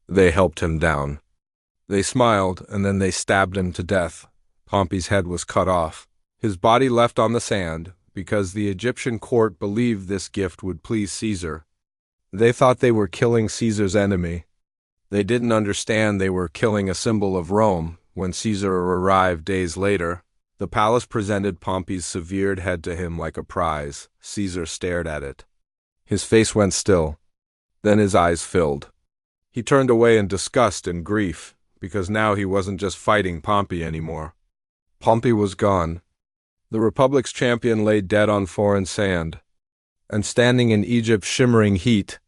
They helped him down. They smiled, and then they stabbed him to death. Pompey's head was cut off. His body left on the sand, because the Egyptian court believed this gift would please Caesar. They thought they were killing Caesar's enemy. They didn't understand they were killing a symbol of Rome. When Caesar arrived days later, the palace presented Pompey's severed head to him like a prize. Caesar stared at it. His face went still. Then his eyes filled. He turned away in disgust and grief, because now he wasn't just fighting Pompey anymore. Pompey was gone. The Republic's champion lay dead on foreign sand. And standing in Egypt's shimmering heat,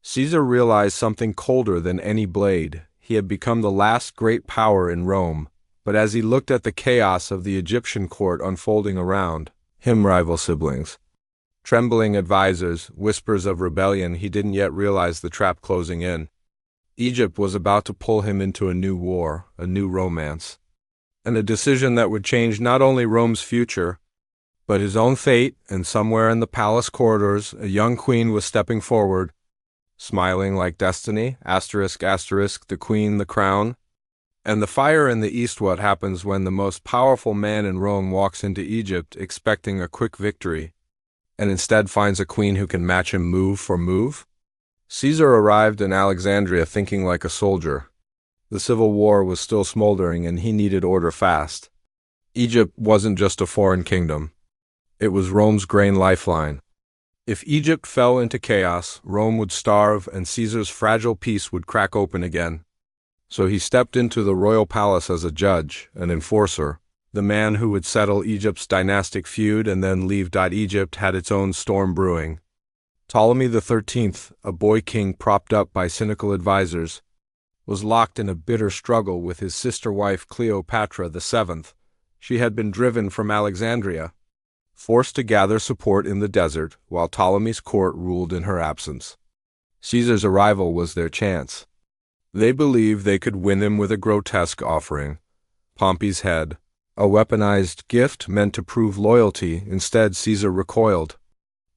Caesar realized something colder than any blade. He had become the last great power in Rome. But as he looked at the chaos of the Egyptian court unfolding around him, rival siblings, trembling advisors, whispers of rebellion, he didn't yet realize the trap closing in. Egypt was about to pull him into a new war, a new romance, and a decision that would change not only Rome's future, but his own fate. And somewhere in the palace corridors, a young queen was stepping forward, smiling like destiny, ***, the queen, the crown. And the fire in the east. What happens when the most powerful man in Rome walks into Egypt expecting a quick victory, and instead finds a queen who can match him move for move? Caesar arrived in Alexandria thinking like a soldier. The civil war was still smoldering and he needed order fast. Egypt wasn't just a foreign kingdom. It was Rome's grain lifeline. If Egypt fell into chaos, Rome would starve and Caesar's fragile peace would crack open again. So he stepped into the royal palace as a judge, an enforcer, the man who would settle Egypt's dynastic feud and then leave. Egypt had its own storm brewing. Ptolemy XIII, a boy king propped up by cynical advisors, was locked in a bitter struggle with his sister wife Cleopatra VII. She had been driven from Alexandria, forced to gather support in the desert, while Ptolemy's court ruled in her absence. Caesar's arrival was their chance. They believed they could win him with a grotesque offering, Pompey's head, a weaponized gift meant to prove loyalty. Instead, Caesar recoiled.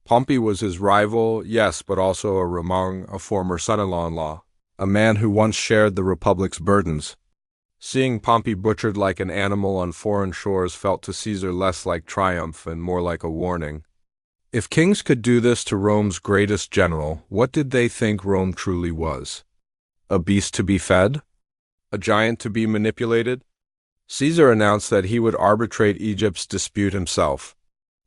Pompey was his rival, yes, but also a Ramon, a former son-in-law, a man who once shared the Republic's burdens. Seeing Pompey butchered like an animal on foreign shores felt to Caesar less like triumph and more like a warning. If kings could do this to Rome's greatest general, what did they think Rome truly was? A beast to be fed? A giant to be manipulated? Caesar announced that he would arbitrate Egypt's dispute himself.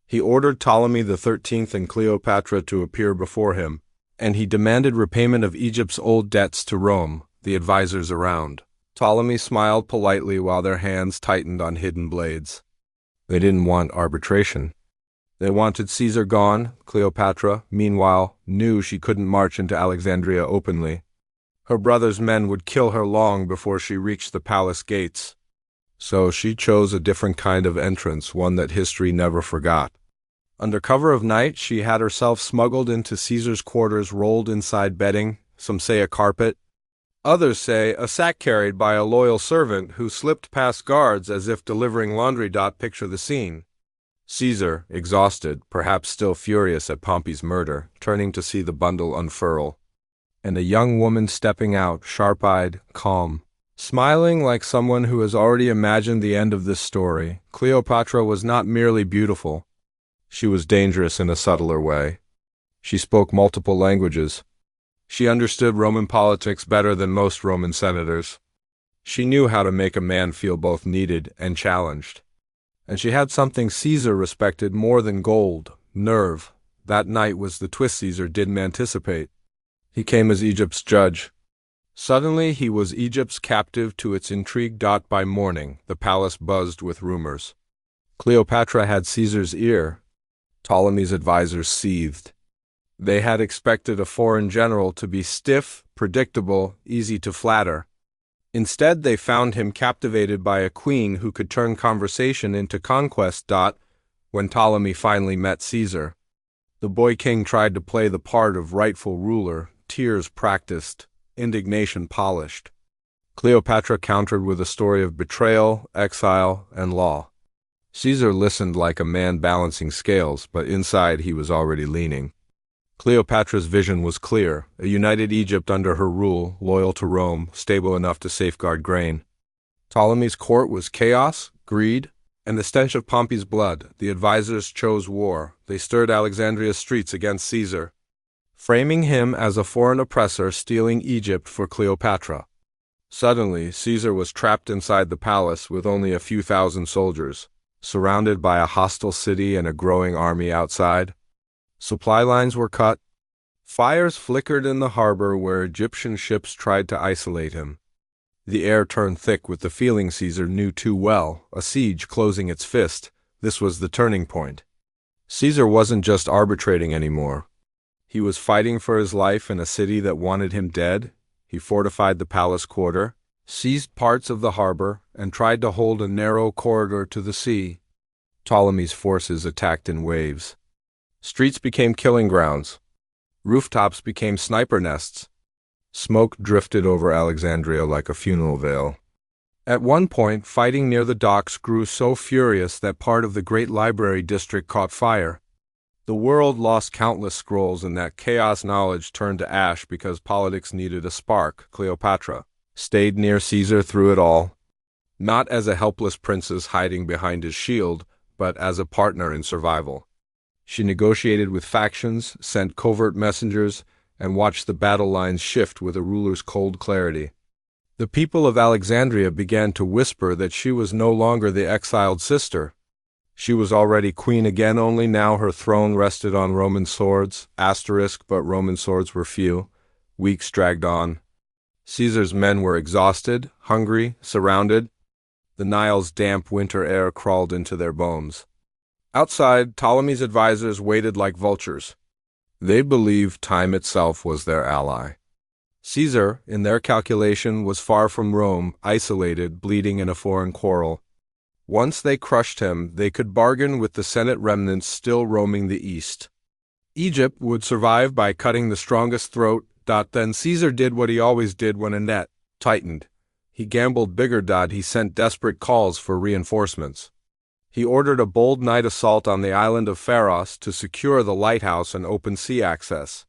He ordered Ptolemy XIII and Cleopatra to appear before him, and he demanded repayment of Egypt's old debts to Rome, the advisors around. Ptolemy smiled politely while their hands tightened on hidden blades. They didn't want arbitration. They wanted Caesar gone. Cleopatra, meanwhile, knew she couldn't march into Alexandria openly. Her brother's men would kill her long before she reached the palace gates. So she chose a different kind of entrance, one that history never forgot. Under cover of night, she had herself smuggled into Caesar's quarters, rolled inside bedding, some say a carpet. Others say a sack carried by a loyal servant who slipped past guards as if delivering laundry. Picture the scene. Caesar, exhausted, perhaps still furious at Pompey's murder, turning to see the bundle unfurl. And a young woman stepping out, sharp-eyed, calm, smiling like someone who has already imagined the end of this story. Cleopatra was not merely beautiful. She was dangerous in a subtler way. She spoke multiple languages. She understood Roman politics better than most Roman senators. She knew how to make a man feel both needed and challenged. And she had something Caesar respected more than gold: nerve. That night was the twist Caesar didn't anticipate. He came as Egypt's judge. Suddenly he was Egypt's captive to its intrigue. By morning, the palace buzzed with rumors. Cleopatra had Caesar's ear. Ptolemy's advisors seethed. They had expected a foreign general to be stiff, predictable, easy to flatter. Instead, they found him captivated by a queen who could turn conversation into conquest. When Ptolemy finally met Caesar, the boy king tried to play the part of rightful ruler, tears practiced, indignation polished. Cleopatra countered with a story of betrayal, exile, and law. Caesar listened like a man balancing scales, but inside he was already leaning. Cleopatra's vision was clear, a united Egypt under her rule, loyal to Rome, stable enough to safeguard grain. Ptolemy's court was chaos, greed, and the stench of Pompey's blood. The advisors chose war. They stirred Alexandria's streets against Caesar, framing him as a foreign oppressor stealing Egypt for Cleopatra. Suddenly, Caesar was trapped inside the palace with only a few thousand soldiers, surrounded by a hostile city and a growing army outside. Supply lines were cut. Fires flickered in the harbor where Egyptian ships tried to isolate him. The air turned thick with the feeling Caesar knew too well, a siege closing its fist. This was the turning point. Caesar wasn't just arbitrating anymore. He was fighting for his life in a city that wanted him dead. He fortified the palace quarter, seized parts of the harbor, and tried to hold a narrow corridor to the sea. Ptolemy's forces attacked in waves. Streets became killing grounds. Rooftops became sniper nests. Smoke drifted over Alexandria like a funeral veil. At one point, fighting near the docks grew so furious that part of the great library district caught fire. The world lost countless scrolls, and that chaos knowledge turned to ash because politics needed a spark. Cleopatra stayed near Caesar through it all, not as a helpless princess hiding behind his shield, but as a partner in survival. She negotiated with factions, sent covert messengers, and watched the battle lines shift with a ruler's cold clarity. The people of Alexandria began to whisper that she was no longer the exiled sister. She was already queen again, only now her throne rested on Roman swords, but Roman swords were few. Weeks dragged on. Caesar's men were exhausted, hungry, surrounded. The Nile's damp winter air crawled into their bones. Outside, Ptolemy's advisors waited like vultures. They believed time itself was their ally. Caesar, in their calculation, was far from Rome, isolated, bleeding in a foreign quarrel. Once they crushed him, they could bargain with the Senate remnants still roaming the east. Egypt would survive by cutting the strongest throat. Then Caesar did what he always did when a net tightened. He gambled bigger. He sent desperate calls for reinforcements. He ordered a bold night assault on the island of Pharos to secure the lighthouse and open sea access.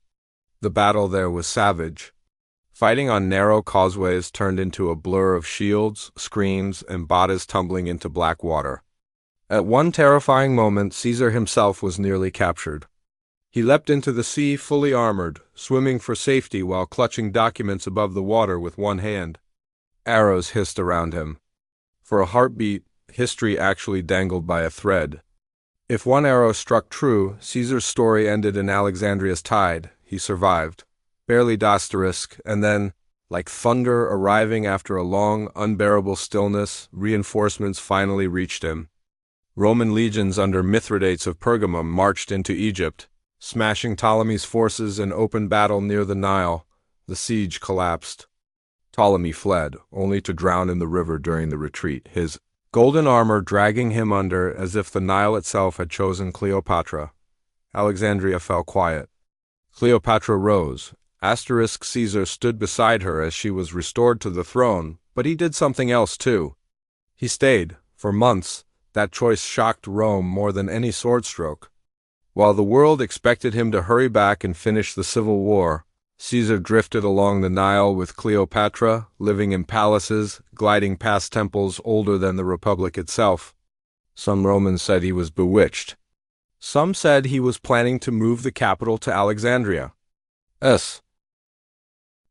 The battle there was savage. Fighting on narrow causeways turned into a blur of shields, screams, and bodies tumbling into black water. At one terrifying moment, Caesar himself was nearly captured. He leapt into the sea fully armored, swimming for safety while clutching documents above the water with one hand. Arrows hissed around him. For a heartbeat, history actually dangled by a thread. If one arrow struck true, Caesar's story ended in Alexandria's tide. He survived, barely and then, like thunder arriving after a long, unbearable stillness, reinforcements finally reached him. Roman legions under Mithridates of Pergamum marched into Egypt, smashing Ptolemy's forces in open battle near the Nile. The siege collapsed. Ptolemy fled, only to drown in the river during the retreat, his golden armor dragging him under as if the Nile itself had chosen Cleopatra. Alexandria fell quiet. Cleopatra rose. Caesar stood beside her as she was restored to the throne, but he did something else too. He stayed, for months. That choice shocked Rome more than any sword stroke. While the world expected him to hurry back and finish the civil war, Caesar drifted along the Nile with Cleopatra, living in palaces, gliding past temples older than the Republic itself. Some Romans said he was bewitched. Some said he was planning to move the capital to Alexandria.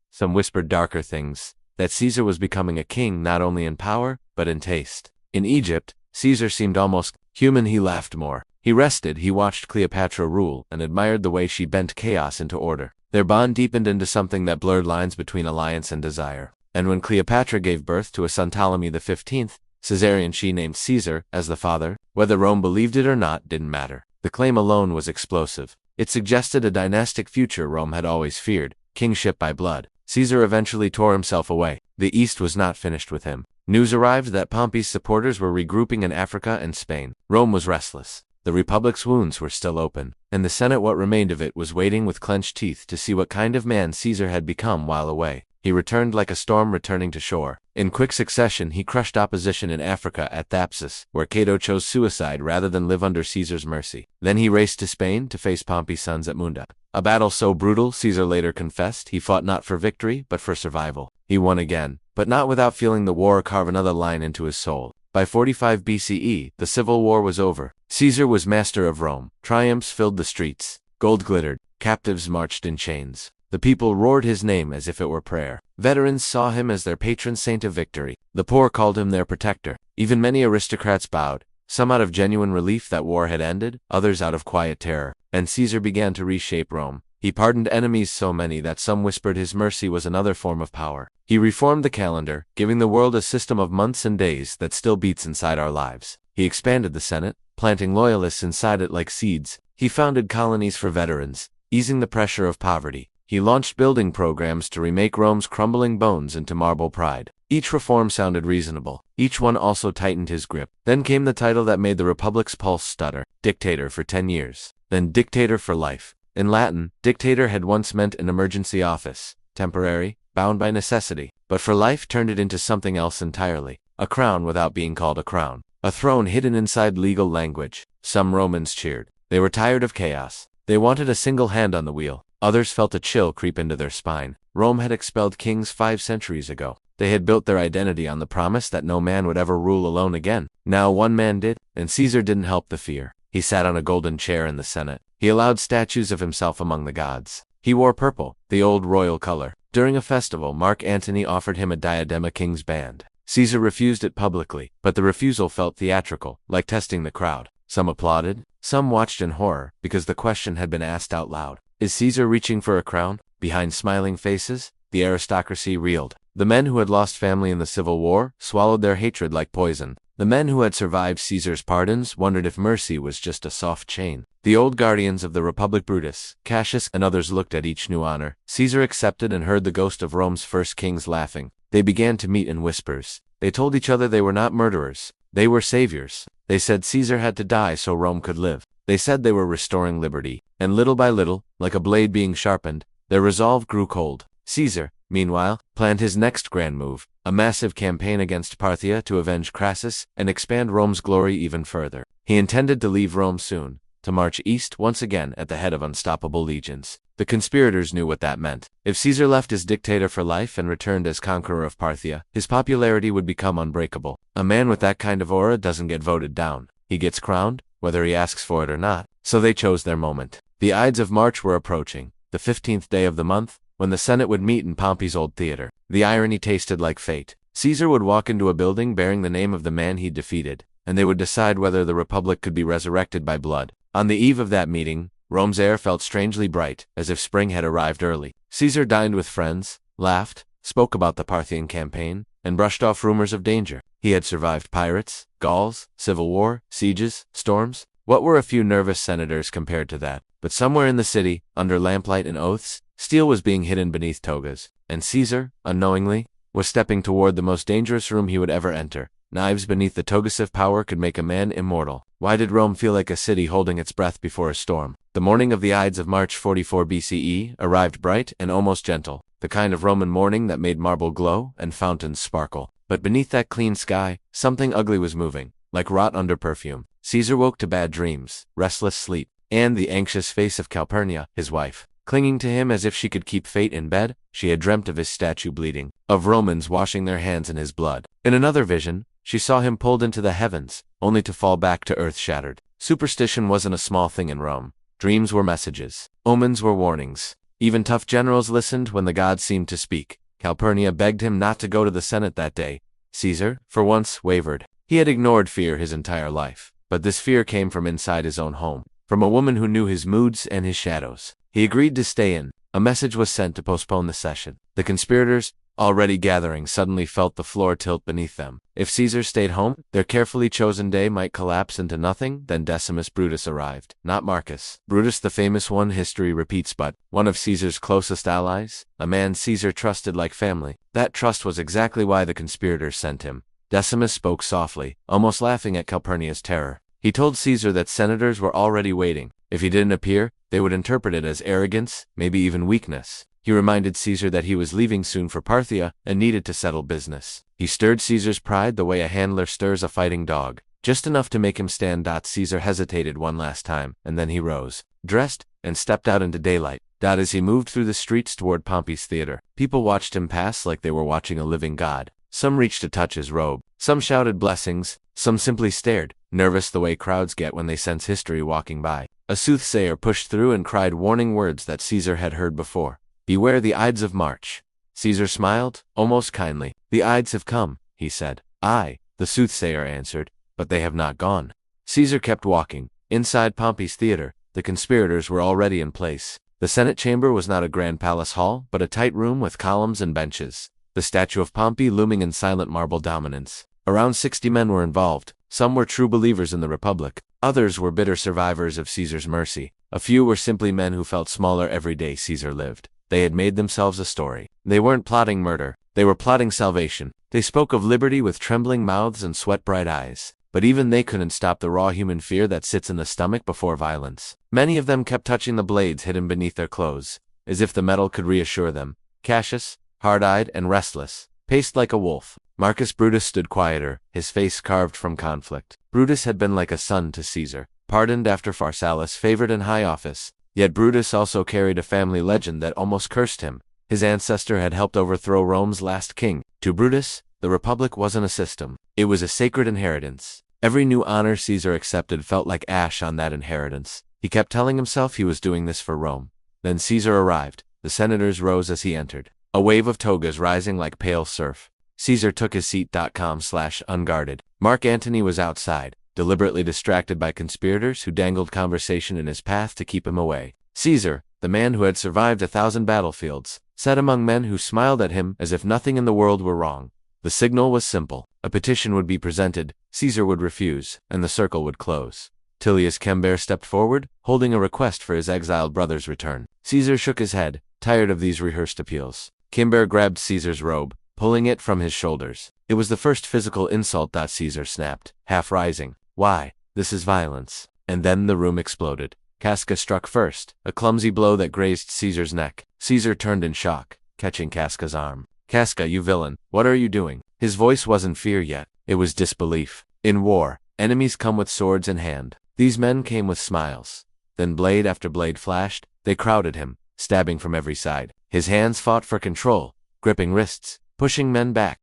Some whispered darker things, that Caesar was becoming a king not only in power, but in taste. In Egypt, Caesar seemed almost human. He laughed more. He rested, he watched Cleopatra rule, and admired the way she bent chaos into order. Their bond deepened into something that blurred lines between alliance and desire. And when Cleopatra gave birth to a son Ptolemy XV, Caesarion she named Caesar as the father, whether Rome believed it or not didn't matter. The claim alone was explosive. It suggested a dynastic future Rome had always feared, kingship by blood. Caesar eventually tore himself away. The East was not finished with him. News arrived that Pompey's supporters were regrouping in Africa and Spain. Rome was restless. The Republic's wounds were still open, and the Senate, what remained of it, was waiting with clenched teeth to see what kind of man Caesar had become while away. He returned like a storm returning to shore. In quick succession, he crushed opposition in Africa at Thapsus, where Cato chose suicide rather than live under Caesar's mercy. Then he raced to Spain to face Pompey's sons at Munda. A battle so brutal, Caesar later confessed, he fought not for victory, but for survival. He won again, but not without feeling the war carve another line into his soul. By 45 BCE, the civil war was over. Caesar was master of Rome. Triumphs filled the streets. Gold glittered. Captives marched in chains. The people roared his name as if it were prayer. Veterans saw him as their patron saint of victory. The poor called him their protector. Even many aristocrats bowed, some out of genuine relief that war had ended, others out of quiet terror. And Caesar began to reshape Rome. He pardoned enemies so many that some whispered his mercy was another form of power. He reformed the calendar, giving the world a system of months and days that still beats inside our lives. He expanded the Senate, planting loyalists inside it like seeds. He founded colonies for veterans, easing the pressure of poverty. He launched building programs to remake Rome's crumbling bones into marble pride. Each reform sounded reasonable. Each one also tightened his grip. Then came the title that made the Republic's pulse stutter: dictator for 10 years. Then dictator for life. In Latin, dictator had once meant an emergency office, temporary, bound by necessity, but for life turned it into something else entirely. A crown without being called a crown. A throne hidden inside legal language. Some Romans cheered. They were tired of chaos. They wanted a single hand on the wheel. Others felt a chill creep into their spine. Rome had expelled kings 5 centuries ago. They had built their identity on the promise that no man would ever rule alone again. Now one man did, and Caesar didn't help the fear. He sat on a golden chair in the Senate. He allowed statues of himself among the gods. He wore purple, the old royal color. During a festival, Mark Antony offered him a diadem, a king's band. Caesar refused it publicly, but the refusal felt theatrical, like testing the crowd. Some applauded, some watched in horror, because the question had been asked out loud. Is Caesar reaching for a crown? Behind smiling faces, the aristocracy reeled. The men who had lost family in the Civil War swallowed their hatred like poison. The men who had survived Caesar's pardons wondered if mercy was just a soft chain. The old guardians of the Republic, Brutus, Cassius, and others looked at each new honor Caesar accepted and heard the ghost of Rome's first kings laughing. They began to meet in whispers. They told each other they were not murderers. They were saviors. They said Caesar had to die so Rome could live. They said they were restoring liberty. And little by little, like a blade being sharpened, their resolve grew cold. Caesar, meanwhile, planned his next grand move, a massive campaign against Parthia to avenge Crassus and expand Rome's glory even further. He intended to leave Rome soon, to march east once again at the head of unstoppable legions. The conspirators knew what that meant. If Caesar left as dictator for life and returned as conqueror of Parthia, his popularity would become unbreakable. A man with that kind of aura doesn't get voted down. He gets crowned, whether he asks for it or not. So they chose their moment. The Ides of March were approaching, the 15th day of the month, when the Senate would meet in Pompey's old theater. The irony tasted like fate. Caesar would walk into a building bearing the name of the man he'd defeated, and they would decide whether the Republic could be resurrected by blood. On the eve of that meeting, Rome's air felt strangely bright, as if spring had arrived early. Caesar dined with friends, laughed, spoke about the Parthian campaign, and brushed off rumors of danger. He had survived pirates, Gauls, civil war, sieges, storms. What were a few nervous senators compared to that? But somewhere in the city, under lamplight and oaths, steel was being hidden beneath togas, and Caesar, unknowingly, was stepping toward the most dangerous room he would ever enter. Knives beneath the togas of power could make a man immortal. Why did Rome feel like a city holding its breath before a storm? The morning of the Ides of March 44 BCE arrived bright and almost gentle, the kind of Roman morning that made marble glow and fountains sparkle. But beneath that clean sky, something ugly was moving, like rot under perfume. Caesar woke to bad dreams, restless sleep, and the anxious face of Calpurnia, his wife. Clinging to him as if she could keep fate in bed, she had dreamt of his statue bleeding, of Romans washing their hands in his blood. In another vision, she saw him pulled into the heavens, only to fall back to earth shattered. Superstition wasn't a small thing in Rome. Dreams were messages. Omens were warnings. Even tough generals listened when the gods seemed to speak. Calpurnia begged him not to go to the Senate that day. Caesar, for once, wavered. He had ignored fear his entire life. But this fear came from inside his own home, from a woman who knew his moods and his shadows. He agreed to stay in. A message was sent to postpone the session. The conspirators, already gathering, suddenly felt the floor tilt beneath them. If Caesar stayed home, their carefully chosen day might collapse into nothing. Then Decimus Brutus arrived. Not Marcus. Brutus, the famous one history repeats, but one of Caesar's closest allies, a man Caesar trusted like family. That trust was exactly why the conspirators sent him. Decimus spoke softly, almost laughing at Calpurnia's terror. He told Caesar that senators were already waiting. If he didn't appear, they would interpret it as arrogance, maybe even weakness. He reminded Caesar that he was leaving soon for Parthia and needed to settle business. He stirred Caesar's pride the way a handler stirs a fighting dog, just enough to make him stand. Caesar hesitated one last time, and then he rose, dressed, and stepped out into daylight. As he moved through the streets toward Pompey's theater, people watched him pass like they were watching a living god. Some reached to touch his robe, some shouted blessings, some simply stared, nervous the way crowds get when they sense history walking by. A soothsayer pushed through and cried warning words that Caesar had heard before. "Beware the Ides of March." Caesar smiled, almost kindly. "The Ides have come," he said. "Aye," the soothsayer answered, "but they have not gone." Caesar kept walking. Inside Pompey's theater, the conspirators were already in place. The Senate chamber was not a grand palace hall, but a tight room with columns and benches. The statue of Pompey looming in silent marble dominance. Around 60 men were involved. Some were true believers in the Republic. Others were bitter survivors of Caesar's mercy. A few were simply men who felt smaller every day Caesar lived. They had made themselves a story. They weren't plotting murder. They were plotting salvation. They spoke of liberty with trembling mouths and sweat-bright eyes. But even they couldn't stop the raw human fear that sits in the stomach before violence. Many of them kept touching the blades hidden beneath their clothes, as if the metal could reassure them. Cassius, hard-eyed and restless, paced like a wolf. Marcus Brutus stood quieter, his face carved from conflict. Brutus had been like a son to Caesar, pardoned after Pharsalus favored in high office. Yet Brutus also carried a family legend that almost cursed him. His ancestor had helped overthrow Rome's last king. To Brutus, the Republic wasn't a system. It was a sacred inheritance. Every new honor Caesar accepted felt like ash on that inheritance. He kept telling himself he was doing this for Rome. Then Caesar arrived. The senators rose as he entered, a wave of togas rising like pale surf. Caesar took his seat. Unguarded. Mark Antony was outside, deliberately distracted by conspirators who dangled conversation in his path to keep him away. Caesar, the man who had survived 1,000 battlefields, sat among men who smiled at him as if nothing in the world were wrong. The signal was simple. A petition would be presented, Caesar would refuse, and the circle would close. Tullius Cimber stepped forward, holding a request for his exiled brother's return. Caesar shook his head, tired of these rehearsed appeals. Cimber grabbed Caesar's robe, pulling it from his shoulders. It was the first physical insult. Caesar snapped, half rising. "Why? This is violence." And then the room exploded. Casca struck first, a clumsy blow that grazed Caesar's neck. Caesar turned in shock, catching Casca's arm. "Casca, you villain, what are you doing?" His voice wasn't fear yet, it was disbelief. In war, enemies come with swords in hand. These men came with smiles. Then blade after blade flashed, they crowded him, stabbing from every side. His hands fought for control, gripping wrists, pushing men back.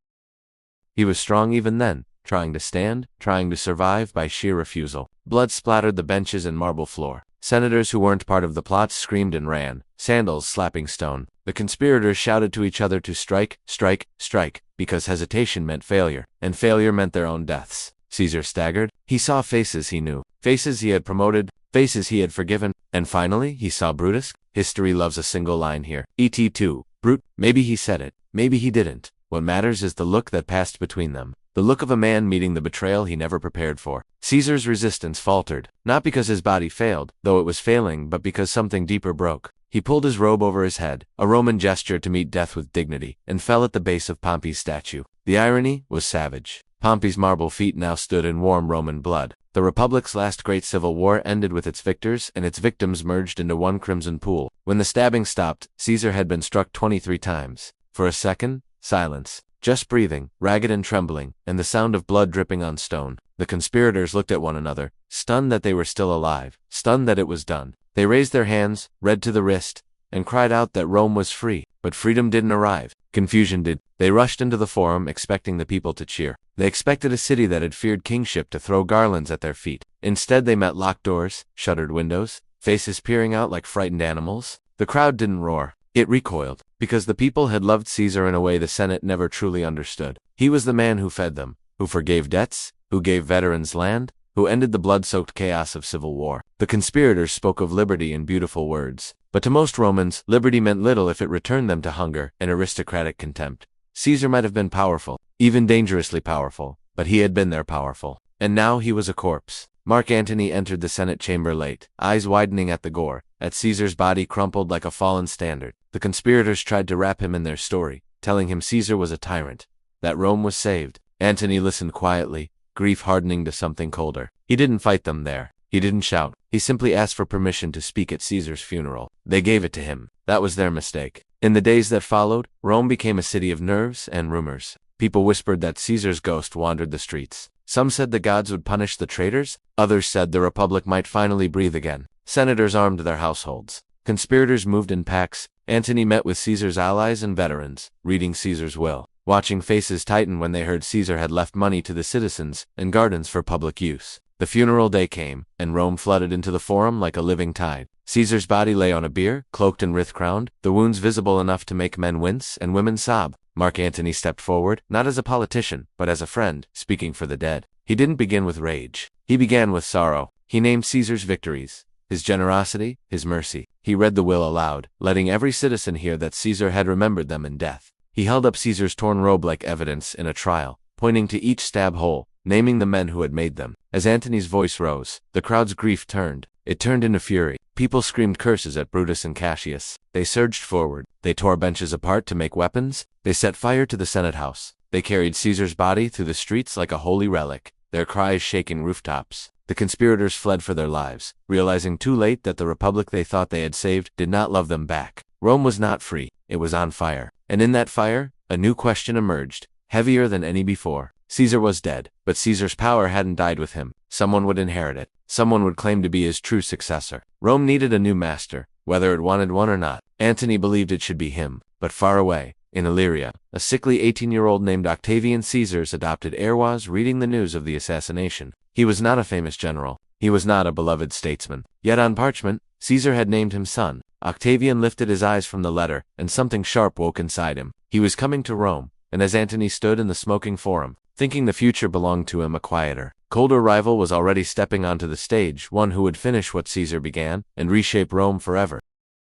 He was strong even then, trying to stand, trying to survive by sheer refusal. Blood splattered the benches and marble floor. Senators who weren't part of the plots screamed and ran, sandals slapping stone. The conspirators shouted to each other to strike, strike, strike, because hesitation meant failure, and failure meant their own deaths. Caesar staggered. He saw faces he knew, faces he had promoted, faces he had forgiven, and finally he saw Brutus. History loves a single line here. Et2, Brute. Maybe he said it, maybe he didn't. What matters is the look that passed between them. The look of a man meeting the betrayal he never prepared for. Caesar's resistance faltered, not because his body failed, though it was failing, but because something deeper broke. He pulled his robe over his head, a Roman gesture to meet death with dignity, and fell at the base of Pompey's statue. The irony was savage. Pompey's marble feet now stood in warm Roman blood. The Republic's last great civil war ended with its victors and its victims merged into one crimson pool. When the stabbing stopped, Caesar had been struck 23 times. For a second, silence. Just breathing, ragged and trembling, and the sound of blood dripping on stone. The conspirators looked at one another, stunned that they were still alive, stunned that it was done. They raised their hands, red to the wrist, and cried out that Rome was free. But freedom didn't arrive. Confusion did. They rushed into the forum expecting the people to cheer. They expected a city that had feared kingship to throw garlands at their feet. Instead they met locked doors, shuttered windows, faces peering out like frightened animals. The crowd didn't roar. It recoiled, because the people had loved Caesar in a way the Senate never truly understood. He was the man who fed them, who forgave debts, who gave veterans land, who ended the blood-soaked chaos of civil war. The conspirators spoke of liberty in beautiful words, but to most Romans, liberty meant little if it returned them to hunger and aristocratic contempt. Caesar might have been powerful, even dangerously powerful, but he had been there powerful. And now he was a corpse. Mark Antony entered the Senate chamber late, eyes widening at the gore, at Caesar's body crumpled like a fallen standard. The conspirators tried to wrap him in their story, telling him Caesar was a tyrant, that Rome was saved. Antony listened quietly, grief hardening to something colder. He didn't fight them there. He didn't shout. He simply asked for permission to speak at Caesar's funeral. They gave it to him. That was their mistake. In the days that followed, Rome became a city of nerves and rumors. People whispered that Caesar's ghost wandered the streets. Some said the gods would punish the traitors, others said the republic might finally breathe again. Senators armed their households. Conspirators moved in packs. Antony met with Caesar's allies and veterans, reading Caesar's will, watching faces tighten when they heard Caesar had left money to the citizens and gardens for public use. The funeral day came, and Rome flooded into the forum like a living tide. Caesar's body lay on a bier, cloaked and wreath-crowned, the wounds visible enough to make men wince and women sob. Mark Antony stepped forward, not as a politician, but as a friend, speaking for the dead. He didn't begin with rage. He began with sorrow. He named Caesar's victories, his generosity, his mercy. He read the will aloud, letting every citizen hear that Caesar had remembered them in death. He held up Caesar's torn robe like evidence in a trial, pointing to each stab hole, naming the men who had made them. As Antony's voice rose, the crowd's grief turned. It turned into fury. People screamed curses at Brutus and Cassius. They surged forward. They tore benches apart to make weapons. They set fire to the Senate house. They carried Caesar's body through the streets like a holy relic, their cries shaking rooftops. The conspirators fled for their lives, realizing too late that the republic they thought they had saved did not love them back. Rome was not free. It was on fire. And in that fire, a new question emerged, heavier than any before. Caesar was dead, but Caesar's power hadn't died with him. Someone would inherit it. Someone would claim to be his true successor. Rome needed a new master, whether it wanted one or not. Antony believed it should be him, but far away, in Illyria, a sickly 18-year-old named Octavian Caesar's adopted heir was reading the news of the assassination. He was not a famous general. He was not a beloved statesman. Yet on parchment, Caesar had named him son. Octavian lifted his eyes from the letter, and something sharp woke inside him. He was coming to Rome, and as Antony stood in the smoking forum, thinking the future belonged to him, a quieter, colder rival was already stepping onto the stage, one who would finish what Caesar began and reshape Rome forever.